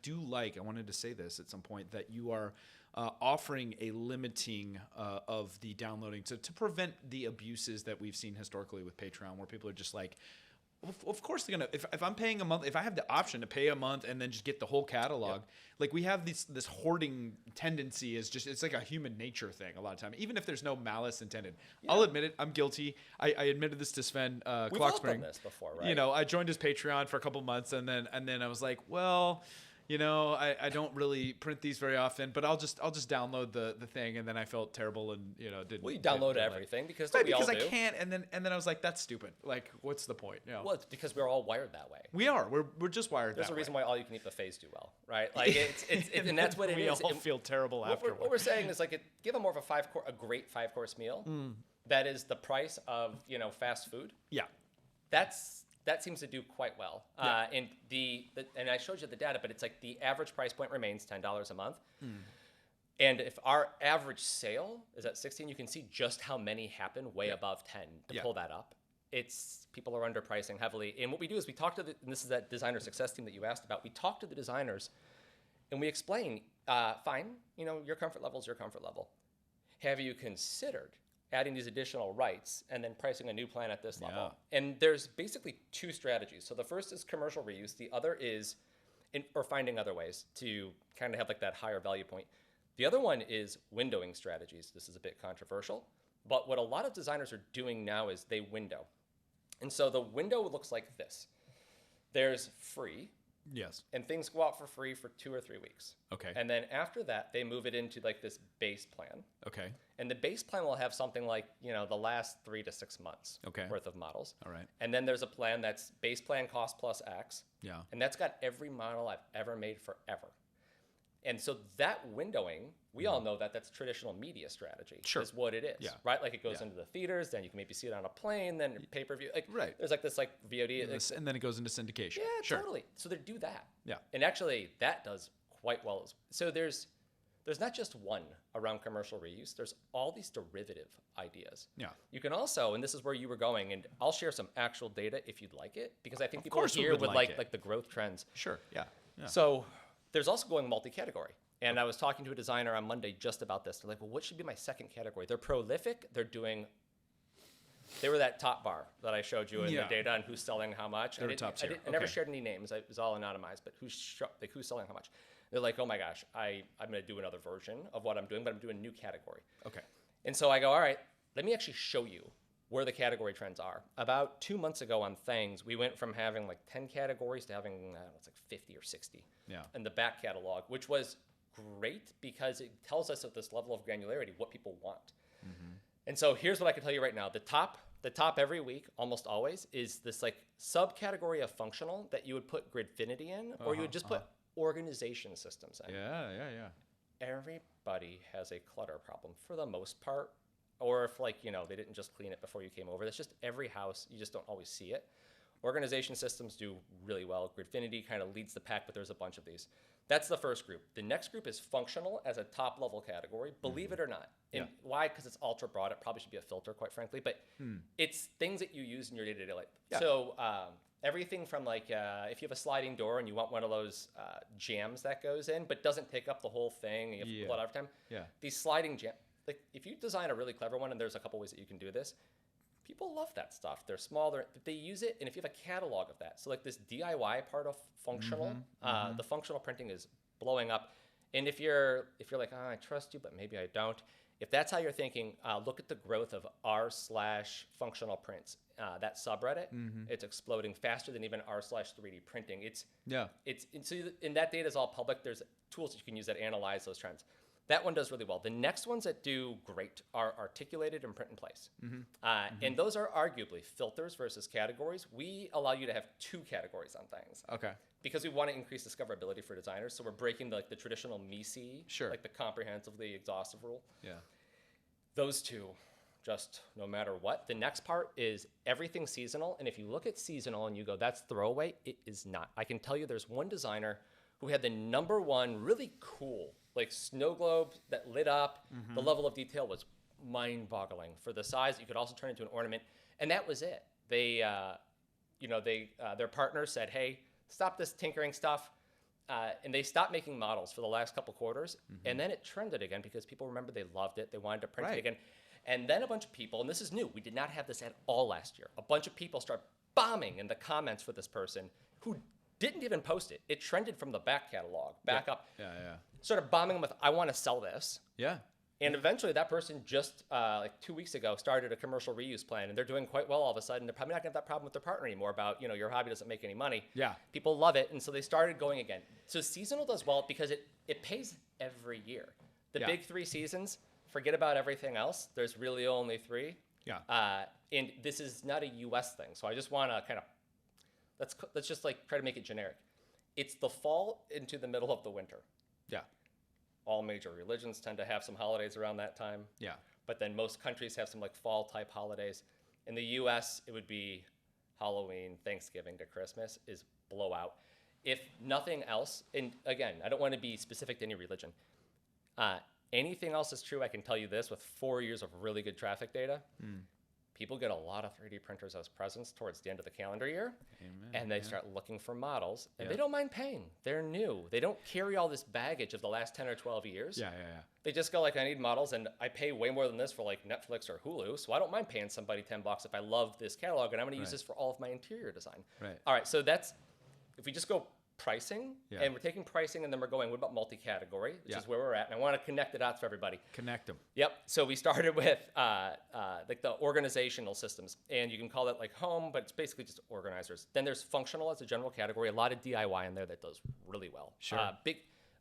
wanted to say this at some point, that you are offering a limiting of the downloading to prevent the abuses that we've seen historically with Patreon, where people are just like, of course they're gonna. If I'm paying a month, if I have the option to pay a month and then just get the whole catalog, like we have this hoarding tendency. It's like a human nature thing a lot of time, even if there's no malice intended. I'll admit it. I'm guilty. I admitted this to Sven We've all done this before, right? I joined his Patreon for a couple months and then I was like, well, I don't really print these very often, but I'll just download the thing, and then I felt terrible and didn't. Well, you download everything because right, we all because do. I can't, and then I was like, that's stupid. Like, what's the point? Well, it's because we're all wired that way. We are. We're just wired. There's that a reason way. why all you can eat buffets do well, right? Like it's and that's what it is. We all feel terrible afterwards. What we're saying is like give them more of a great 5-course meal. That is the price of fast food. Yeah. That seems to do quite well. And and I showed you the data, but it's like the average price point remains $10 a month. And if our average sale is at 16, you can see just how many happen way above 10 to pull that up. People are underpricing heavily. And what we do is we talk to and this is that designer success team that you asked about. We talk to the designers and we explain, fine, your comfort level is your comfort level. Have you considered adding these additional rights and then pricing a new plan at this level? And there's basically two strategies. So the first is commercial reuse. The other is or finding other ways to kind of have like that higher value point. The other one is windowing strategies. This is a bit controversial, but what a lot of designers are doing now is they window. And so the window looks like this. There's free. Yes. And things go out for free for 2 or 3 weeks. Okay. And then after that, they move it into like this base plan. Okay. And the base plan will have something like, the last 3 to 6 months worth of models. All right. And then there's a plan that's base plan cost plus X. Yeah. And that's got every model I've ever made forever. And so that windowing, we all know that that's traditional media strategy. Sure. Is what it is. Yeah. Right? Like it goes into the theaters, then you can maybe see it on a plane, then pay-per-view. Like, right. There's like this like VOD. And then it goes into syndication. Yeah, sure. totally. So they do that. Yeah. And actually that does quite well. So there's not just one around commercial reuse. There's all these derivative ideas. Yeah. You can also, and this is where you were going, and I'll share some actual data if you'd like it, because I think people here would like the growth trends. Sure. Yeah. So there's also going multi-category. And I was talking to a designer on Monday just about this. They're like, well, what should be my second category? They're prolific. They were that top bar that I showed you in the data on who's selling how much. I never shared any names. It was all anonymized, but who's selling how much. They're like, oh my gosh, I'm going to do another version of what I'm doing, but I'm doing a new category. Okay. And so I go, all right, let me actually show you where the category trends are. About 2 months ago on Thangs, we went from having like 10 categories to having, it's like 50 or 60 in the back catalog, which was great because it tells us at this level of granularity what people want. And so here's what I can tell you right now. The top every week, almost always, is this like subcategory of functional that you would put Gridfinity in, or you would just put organization systems in. Yeah. Everybody has a clutter problem for the most part, or if they didn't just clean it before you came over. That's just every house. You just don't always see it. Organization systems do really well. Gridfinity kind of leads the pack, but there's a bunch of these. That's the first group. The next group is functional as a top level category, believe it or not. And why? Because it's ultra broad. It probably should be a filter, quite frankly, but it's things that you use in your day-to-day life. Yeah. So everything from like if you have a sliding door and you want one of those jams that goes in, but doesn't take up the whole thing, and you have to pull it out every time. Yeah. These sliding jams, like if you design a really clever one, and there's a couple ways that you can do this, people love that stuff. They're small, they use it, and if you have a catalog of that, so like this DIY part of functional, the functional printing is blowing up. And if you're like, I trust you, but maybe I don't. If that's how you're thinking, look at the growth of r/functional prints. That subreddit, it's exploding faster than even r/3D printing. And that data is all public. There's tools that you can use that analyze those trends. That one does really well. The next ones that do great are articulated and print in place. And those are arguably filters versus categories. We allow you to have 2 categories on Thangs. Okay. Because we want to increase discoverability for designers. So we're breaking the traditional MISI, Sure. like the comprehensively exhaustive rule. Yeah. Those 2, just no matter what. The next part is everything seasonal. And if you look at seasonal and you go, that's throwaway, it is not. I can tell you there's one designer who had the #1 really cool, like snow globe that lit up. The level of detail was mind-boggling for the size. You could also turn it into an ornament, and that was it. They, their partner said, "Hey, stop this tinkering stuff," and they stopped making models for the last couple quarters, and then it trended again because people remembered they loved it. They wanted to print it again, and then a bunch of people, and this is new. We did not have this at all last year. A bunch of people start bombing in the comments for this person who didn't even post it. It trended from the back catalog, back up. Yeah. Started bombing them with, "I want to sell this." Yeah. And eventually that person just like 2 weeks ago started a commercial reuse plan, and they're doing quite well all of a sudden. They're probably not going to have that problem with their partner anymore about, your hobby doesn't make any money. Yeah. People love it, and so they started going again. So seasonal does well because it pays every year. The big 3 seasons, forget about everything else. There's really only 3. Yeah. And this is not a US thing. So I just want to kind of, let's just like try to make it generic. It's the fall into the middle of the winter. Yeah. All major religions tend to have some holidays around that time. Yeah. But then most countries have some like fall type holidays. In the US, it would be Halloween, Thanksgiving to Christmas is blowout. If nothing else, and again, I don't want to be specific to any religion. Anything else is true, I can tell you this with 4 years of really good traffic data. People get a lot of 3D printers as presents towards the end of the calendar year. Amen. And they start looking for models, and Yeah. they don't mind paying. They're new. They don't carry all this baggage of the last 10 or 12 years. Yeah. They just go like, I need models, and I pay way more than this for like Netflix or Hulu, so I don't mind paying somebody $10 if I love this catalog, and I'm going to use this for all of my interior design. Right. All right, so that's, if we just go pricing, Yeah. and we're taking pricing, and then we're going, what about multi-category, which Yeah. is where we're at, and I want to connect the dots for everybody. Connect them. Yep. So we started with like the organizational systems, and you can call it like home, but it's basically just organizers. Then there's functional as a general category. A lot of DIY in there that does really well. Sure. Big.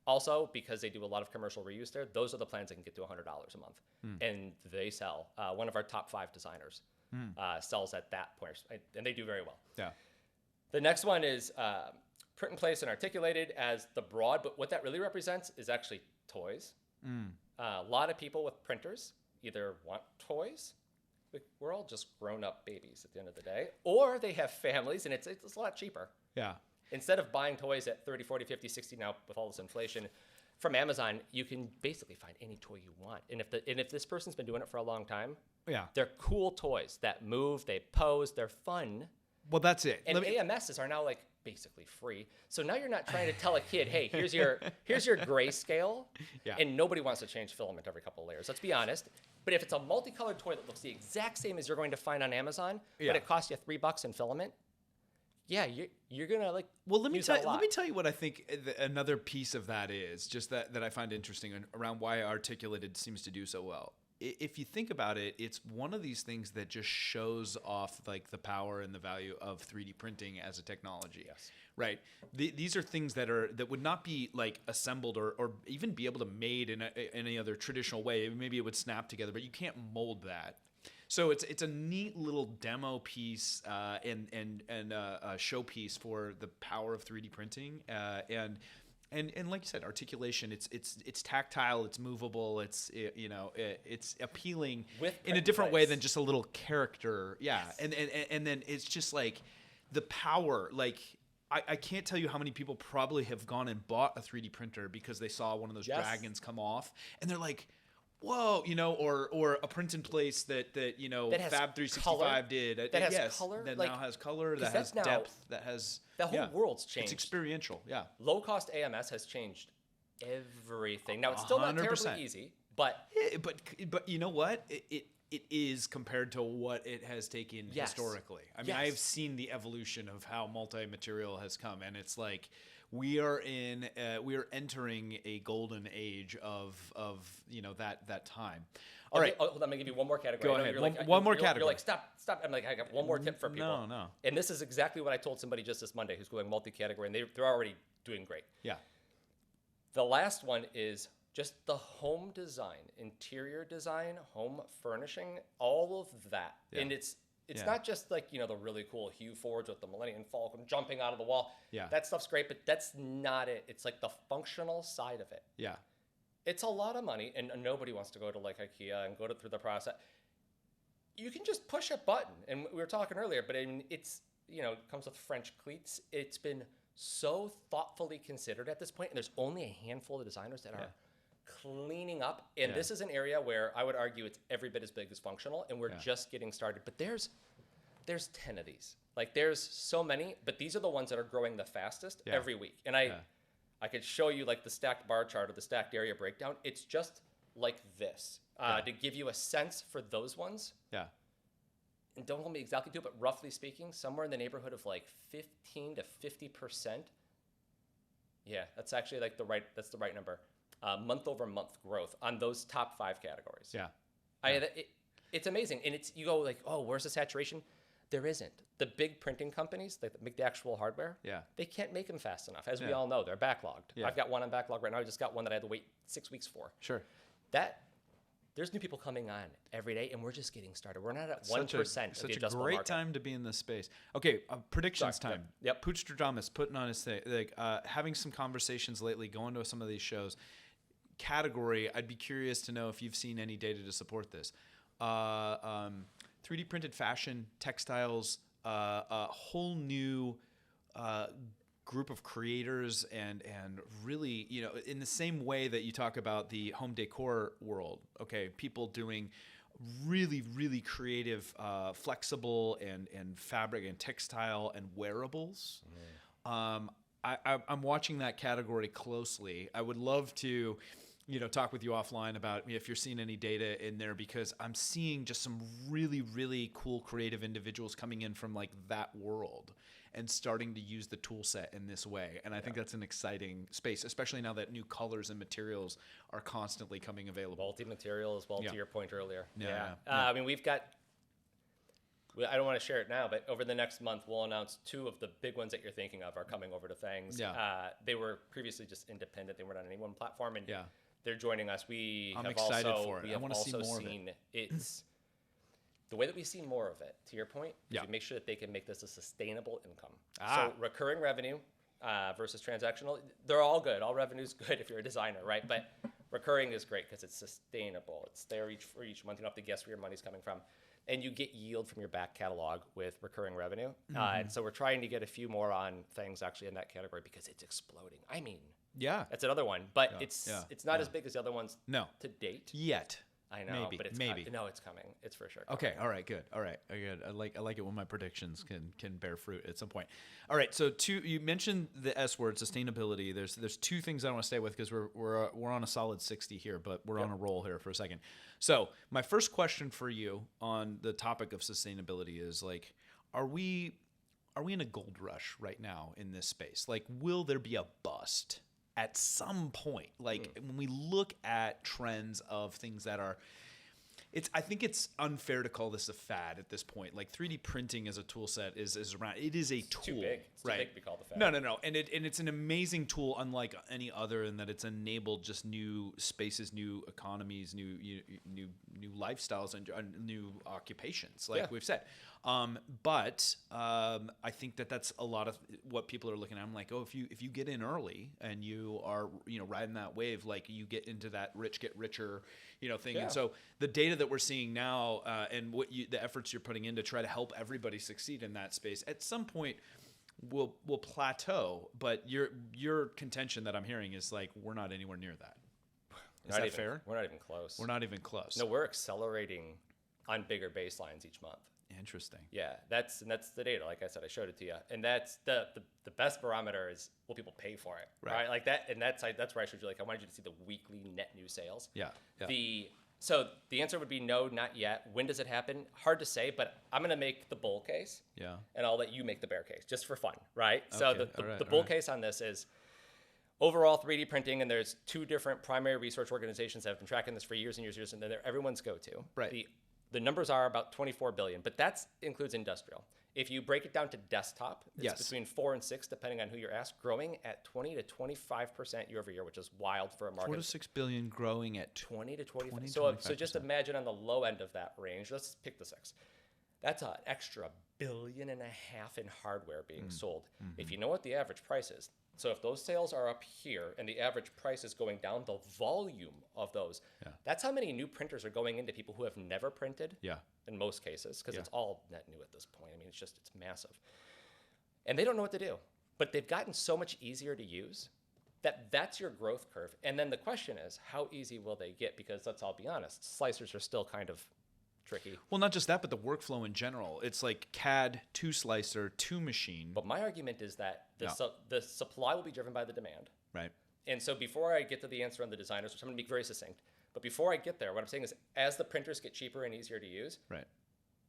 Also, because they do a lot of commercial reuse there, those are the plans that can get to $100 a month, and they sell. One of our top 5 designers sells at that point, and they do very well. Yeah. The next one is print in place and articulated as the broad, but what that really represents is actually toys. A lot of people with printers either want toys, we're all just grown-up babies at the end of the day, or they have families, and it's a lot cheaper. Yeah. Instead of buying toys at 30, 40, 50, 60 now with all this inflation, from Amazon, you can basically find any toy you want. And if this person's been doing it for a long time, Yeah. they're cool toys that move, they pose, they're fun. Well, that's it. And AMSs are now like basically free. So now you're not trying to tell a kid, hey, here's your grayscale. Yeah. And nobody wants to change filament every couple of layers. Let's be honest. But if it's a multicolored toy that looks the exact same as you're going to find on Amazon, Yeah. but it costs you $3 in filament, yeah, you're gonna like. Well, let me use that a let lot. me tell you what I think another piece of that is, just that I find interesting around why articulated seems to do so well. If you think about it, it's one of these things that just shows off like the power and the value of 3D printing as a technology. Yes. Right. These are things that would not be like assembled or even be able to made in any other traditional way. Maybe it would snap together, but you can't mold that. So it's a neat little demo piece and a showpiece for the power of 3D printing and like you said, articulation. It's tactile. It's movable. It's appealing in a different way than just a little character. Yeah, Yes. And then it's just like the power. Like I can't tell you how many people probably have gone and bought a 3D printer because they saw one of those Yes. dragons come off, and they're like, whoa, or a print in place that has Fab 365 color, did. that has yes, color, that like, now has color, that 'cause has that's now- depth, that has the whole world's It's changed. experiential, yeah. Low cost AMS has changed everything. Now it's still not 100%. terribly easy, but Yeah, but you know what? It is compared to what it has taken Yes. historically. I mean, Yes. I've seen the evolution of how multi-material has come, and it's like we are entering a golden age of that time. All right. Hold on, I'm gonna give you one more category. Go I know ahead. you're One more You're category. like, stop. I'm like, I got one more tip for people. No. And this is exactly what I told somebody just this Monday who's going multi-category, and they're already doing great. Yeah. The last one is just the home design, interior design, home furnishing, all of that. Yeah. And it's not just like, you know, the really cool Hue Forge with the Millennium Falcon jumping out of the wall. Yeah. That stuff's great, but that's not it. It's like the functional side of it. Yeah. It's a lot of money, and nobody wants to go to like IKEA and go through the process. You can just push a button, and we were talking earlier, but it's, you know, it comes with French cleats. It's been so thoughtfully considered at this point, and there's only a handful of designers that are cleaning up. And this is an area where I would argue it's every bit as big as functional, and we're just getting started. But there's 10 of these. Like, there's so many, but these are the ones that are growing the fastest every week. And I could show you like the stacked bar chart or the stacked area breakdown. It's just like this to give you a sense for those ones. Yeah. And don't hold me exactly to it, but roughly speaking, somewhere in the neighborhood of like 15 to 50%. Yeah, that's actually like the right number. Month over month growth on those top 5 categories. Yeah. It's amazing. And you go like, oh, where's the saturation? There isn't. The big printing companies that make the actual hardware, they can't make them fast enough. As we all know, they're backlogged. Yeah. I've got one on backlog right now. I just got one that I had to wait 6 weeks for. Sure. There's new people coming on every day, and we're just getting started. We're not at 1% of the such a adjustable great market. time to be in this space. Okay, predictions time. Yep. Puchstradamus putting on his thing, like having some conversations lately, going to some of these shows. Category, I'd be curious to know if you've seen any data to support this. 3D printed fashion, textiles, a whole new group of creators, and really, you know, in the same way that you talk about the home decor world, okay, people doing really, really creative, flexible and fabric and textile and wearables. I'm watching that category closely. I would love to, you know, talk with you offline about if you're seeing any data in there, because I'm seeing just some really, really cool creative individuals coming in from like that world and starting to use the tool set in this way. And I think that's an exciting space, especially now that new colors and materials are constantly coming available. Multi-material as well, to your point earlier. Yeah. I mean, I don't want to share it now, but over the next month, we'll announce 2 of the big ones that you're thinking of are coming over to Thangs. Yeah. They were previously just independent. They weren't on any one platform, and Yeah. they're joining us. I'm excited for it. We I have want to see also more of it. seen it's the way that we see more of it, to your point, is Yeah. we make sure that they can make this a sustainable income. Ah. So recurring revenue versus transactional, they're all good. All revenue is good if you're a designer, right? But recurring is great because it's sustainable. It's there for each month. You don't have to guess where your money's coming from. And you get yield from your back catalog with recurring revenue. And so we're trying to get a few more on things actually in that category because it's exploding. I mean, that's another one, but it's not as big as the other ones to date. Yet. I know, Maybe. but it's Maybe. No, it's coming. It's for sure. Okay. All right. Good. All right. Good. I like it when my predictions can bear fruit at some point. All right. So you mentioned the S word, sustainability. There's 2 things I want to stay with because we're on a solid 60 here, but we're on a roll here for a second. So my first question for you on the topic of sustainability is like, are we in a gold rush right now in this space? Like, will there be a bust at some point? Like when we look at trends of things that are, I think it's unfair to call this a fad at this point. Like 3D printing as a tool set is around. It is a tool. Too big. It's too right? big to be called a fad. No. And it's an amazing tool, unlike any other, in that it's enabled just new spaces, new economies, new lifestyles, and new occupations, like we've said. But I think that's a lot of what people are looking at. I'm like, oh, if you get in early and you are riding that wave, like you get into that rich get richer thing. And so the data that we're seeing now and the efforts you're putting in to try to help everybody succeed in that space at some point will plateau. But your contention that I'm hearing is like we're not anywhere near that. Is that fair? We're not even close. We're not even close. No, we're accelerating on bigger baselines each month. Interesting. Yeah, that's the data. Like I said, I showed it to you, and that's the best barometer is will people pay for it, right? Like that, and that's where I showed you. Like I wanted you to see the weekly net new sales. Yeah. So the answer would be no, not yet. When does it happen? Hard to say, but I'm gonna make the bull case. Yeah. And I'll let you make the bear case, just for fun, right? Okay. So the bull case on this is overall 3D printing, and there's 2 different primary research organizations that have been tracking this for years and years, and they're everyone's go-to. Right. The numbers are about 24 billion, but that includes industrial. If you break it down to desktop, it's Yes. between 4 and 6, depending on who you're asked, growing at 20 to 25% year over year, which is wild for a market. 4 to 6 billion growing at 20 to 25. 20, So just imagine on the low end of that range, let's pick the 6. That's an extra $1.5 billion in hardware being sold. If you know what the average price is, so if those sales are up here and the average price is going down, the volume of those, that's how many new printers are going into people who have never printed. Yeah. In most cases, because it's all net new at this point. I mean, it's massive. And they don't know what to do. But they've gotten so much easier to use that's your growth curve. And then the question is, how easy will they get? Because let's all be honest, slicers are still kind of tricky. Well, not just that, but the workflow in general. It's like CAD to slicer to machine. But my argument is that the supply will be driven by the demand. Right. And so before I get to the answer on the designers, which I'm going to be very succinct, but before I get there, what I'm saying is as the printers get cheaper and easier to use, Right.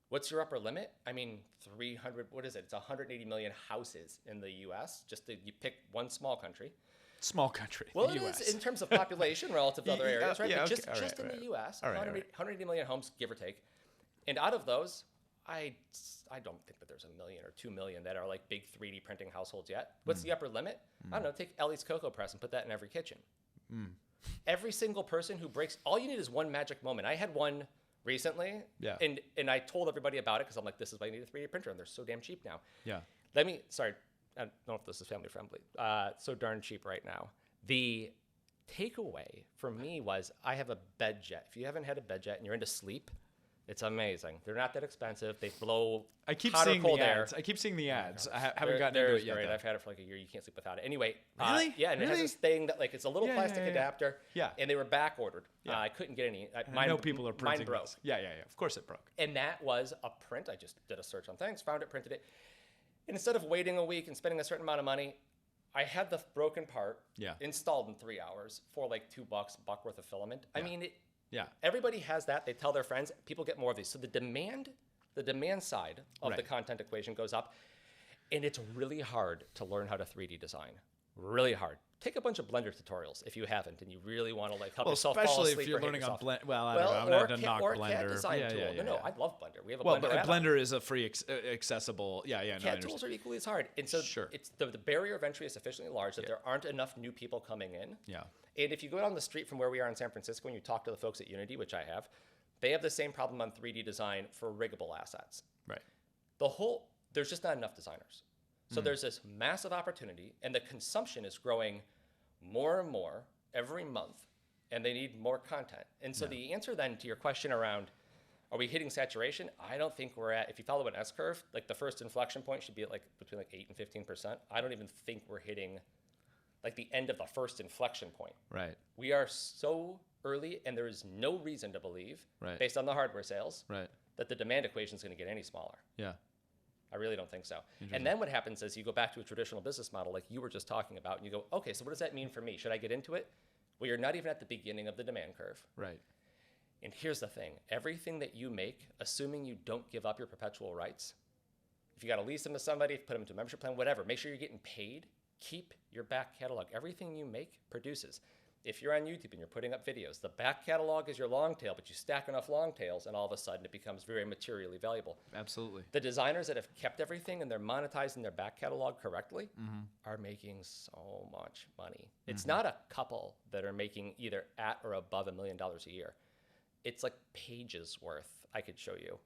what's your upper limit? I mean, 300, what is it? It's 180 million houses in the U.S., you pick one small country. Small country. Well, the it US. is in terms of population relative to other areas, right? Yeah, But okay. just in the U.S., All right, 180 million homes, give or take. And out of those, I don't think that there's 1 million or 2 million that are like big 3D printing households yet. What's the upper limit? I don't know. Take Ellie's Cocoa Press and put that in every kitchen. Every single person who breaks, all you need is one magic moment. I had one recently, and I told everybody about it because I'm like, this is why I need a 3D printer, and they're so damn cheap now. Yeah. Sorry, I don't know if this is family friendly. So darn cheap right now. The takeaway for me was I have a bed jet. If you haven't had a bed jet and you're into sleep, it's amazing. They're not that expensive. They blow I keep hot or seeing cold the air. ads. I keep seeing the ads. I haven't They're gotten into it great. yet. I've had it for like a year. You can't sleep without it. Anyway, Really? Yeah, and it has this thing that like it's a little plastic adapter. Yeah. And they were back ordered. Yeah. I couldn't get any. I know people are printing Mine broke. these. Yeah. Of course it broke. And that was a print. I just did a search on Thangs, found it, printed it. And instead of waiting a week and spending a certain amount of money, I had the broken part installed in 3 hours for like $2, $1 worth of filament. I mean, everybody has that. They tell their friends. People get more of these. So the demand side of the content equation goes up. And it's really hard to learn how to 3D design. Really hard. Take a bunch of Blender tutorials if you haven't, and you really want to like help yourself fall especially asleep if you're or hit learning on yourself. Blender. Well, I don't know. I'm not going to knock or Blender. CAD design tool. No, I love Blender. We have a well, Blender but add-on. Blender is a free, accessible. Yeah. No, CAD tools are equally as hard, and so it's the barrier of entry is sufficiently large that there aren't enough new people coming in. Yeah. And if you go down the street from where we are in San Francisco and you talk to the folks at Unity, which I have, they have the same problem on 3D design for riggable assets. Right. There's just not enough designers. So there's this massive opportunity, and the consumption is growing more and more every month, and they need more content. And so the answer then to your question around, are we hitting saturation? I don't think we're at, if you follow an S-curve, like the first inflection point should be at like between like 8 and 15%. I don't even think we're hitting like the end of the first inflection point. Right. We are so early, and there is no reason to believe, based on the hardware sales, that the demand equation is going to get any smaller. Yeah. I really don't think so. And then what happens is you go back to a traditional business model like you were just talking about, and you go, okay, so what does that mean for me? Should I get into it? Well, you're not even at the beginning of the demand curve. Right. And here's the thing. Everything that you make, assuming you don't give up your perpetual rights, if you got to lease them to somebody, put them into a membership plan, whatever, make sure you're getting paid. Keep your back catalog. Everything you make produces. If you're on YouTube and you're putting up videos, the back catalog is your long tail, but you stack enough long tails, and all of a sudden it becomes very materially valuable. Absolutely. The designers that have kept everything and they're monetizing their back catalog correctly are making so much money. It's not a couple that are making either at or above $1 million a year. It's like pages worth. I could show you.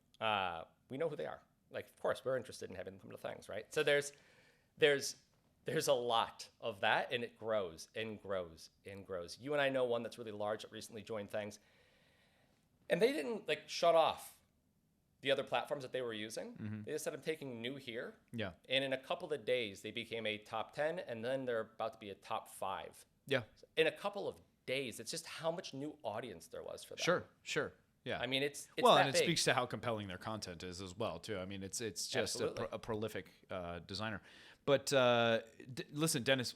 We know who they are. Like, of course, we're interested in having them come to Thangs, right? So there's a lot of that, and it grows and grows and grows. You and I know one that's really large that recently joined Thangs, and they didn't like shut off the other platforms that they were using. They just said, I'm taking new here. Yeah. And in a couple of days, they became a top 10, and then they're about to be a top 5. Yeah. In a couple of days, it's just how much new audience there was for that. Sure. Yeah. I mean, it's well, that and it big. speaks to how compelling their content is as well, too. I mean, it's just a prolific designer. But listen, Dennis,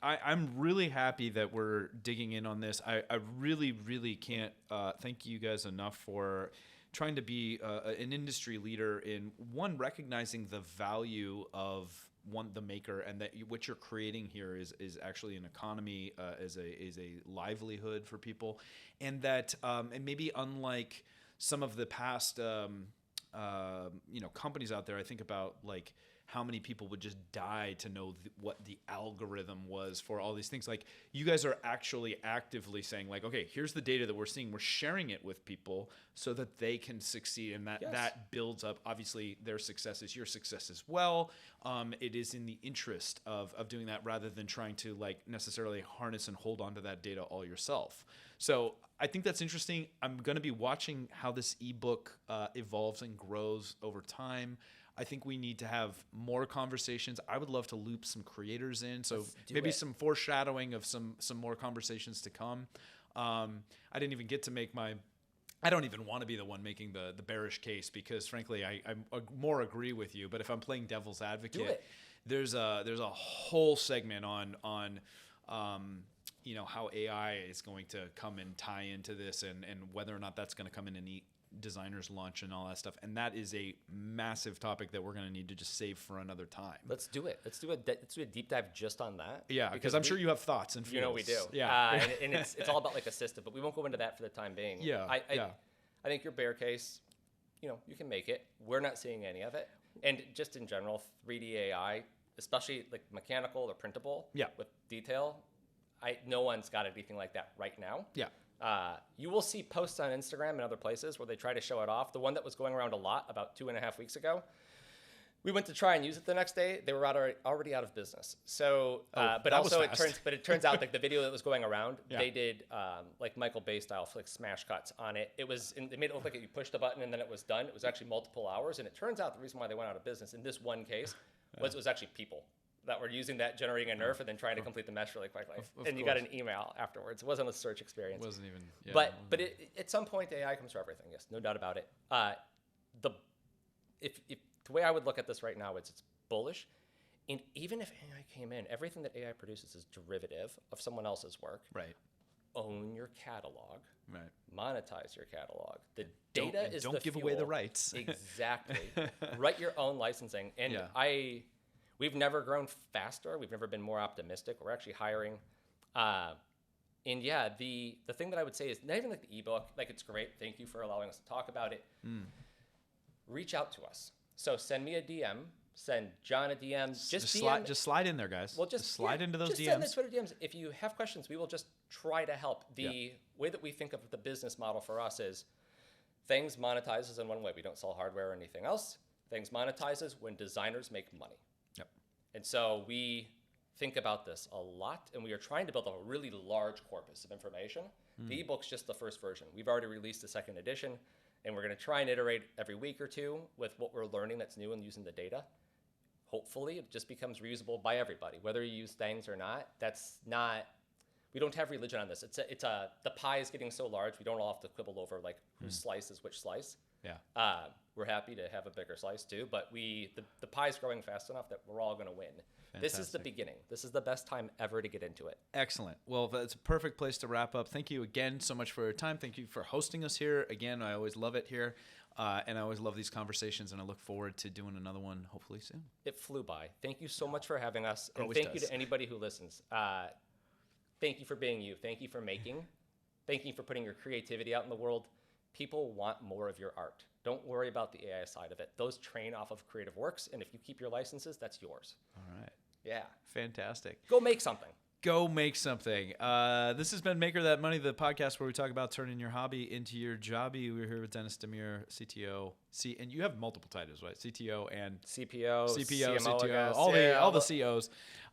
I'm really happy that we're digging in on this. I really, really can't thank you guys enough for trying to be an industry leader in, one, recognizing the value of the maker, and that what you're creating here is actually an economy, is a livelihood for people, and that and maybe unlike some of the past companies out there, I think about like how many people would just die to know what the algorithm was for all these things. Like you guys are actually actively saying like, okay, here's the data that we're seeing. We're sharing it with people so that they can succeed. And that builds up, obviously their success is your success as well. It is in the interest of doing that rather than trying to like necessarily harness and hold on to that data all yourself. So I think that's interesting. I'm going to be watching how this ebook evolves and grows over time. I think we need to have more conversations. I would love to loop some creators in, so maybe some foreshadowing of some more conversations to come. I didn't even get to make I don't even want to be the one making the bearish case because, frankly, I more agree with you. But if I'm playing devil's advocate, there's a whole segment on how AI is going to come and tie into this, and whether or not that's going to come in and eat designers lunch and all that stuff, and that is a massive topic that we're going to need to just save for another time. Let's do it. Let's do a deep dive just on that. Yeah, because I'm sure you have thoughts and feels. We do. Yeah, and it's all about like assistive, but we won't go into that for the time being. Yeah, I think your bear case, you can make it. We're not seeing any of it, and just in general, 3D AI, especially like mechanical or printable, with detail, no one's got anything like that right now. Yeah. You will see posts on Instagram and other places where they try to show it off. The one that was going around a lot about 2.5 weeks ago, we went to try and use it the next day. They were already out of business. So, but also it turns out like the video that was going around, they did like Michael Bay style like smash cuts on it. They made it look like you pushed the button and then it was done. It was actually multiple hours, and it turns out the reason why they went out of business in this one case was it was actually people that were using that, generating a nerf, and then trying to complete the mesh really quickly. And you got an email afterwards. It wasn't a search experience. It wasn't even. Yeah, but at some point, AI comes for everything. Yes, no doubt about it. The way I would look at this right now is it's bullish. And even if AI came in, everything that AI produces is derivative of someone else's work. Right. Own your catalog. Right. Monetize your catalog. The data is the fuel. Don't give away the rights. Exactly. Write your own licensing. And we've never grown faster. We've never been more optimistic. We're actually hiring. And the thing that I would say is not even like the ebook, like it's great. Thank you for allowing us to talk about it. Reach out to us. So send me a DM, send John a DM. Just slide in there, guys. Well, just slide into those just DMs. Send the Twitter DMs. If you have questions, we will just try to help. The way that we think of the business model for us is Thangs monetizes in one way. We don't sell hardware or anything else. Thangs monetizes when designers make money. And so we think about this a lot, and we are trying to build a really large corpus of information. The ebook's just the first version. We've already released the second edition, and we're going to try and iterate every week or two with what we're learning that's new and using the data. Hopefully, it just becomes reusable by everybody, whether you use Thangs or not. We don't have religion on this. The pie is getting so large, we don't all have to quibble over like whose slice is which slice. Yeah. We're happy to have a bigger slice too, but the pie's growing fast enough that we're all going to win. Fantastic. This is the beginning. This is the best time ever to get into it. Excellent. Well, that's a perfect place to wrap up. Thank you again so much for your time. Thank you for hosting us here. Again, I always love it here, and I always love these conversations, and I look forward to doing another one hopefully soon. It flew by. Thank you so much for having us, and Always thank does. you to anybody who listens. Thank you for being you. Thank you for making. Thank you for putting your creativity out in the world. People want more of your art. Don't worry about the AI side of it. Those train off of creative works, and if you keep your licenses, that's yours. All right. Yeah. Fantastic. Go make something. Go make something. This has been Maker That Money, the podcast where we talk about turning your hobby into your jobby. We're here with Dennis DeMeyere, CTO. And you have multiple titles, right? CTO and CPO, CMO, CTO, all the COs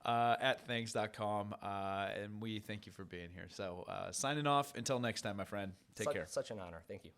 at thangs.com. And we thank you for being here. So signing off. Until next time, my friend. Take care. Such an honor. Thank you.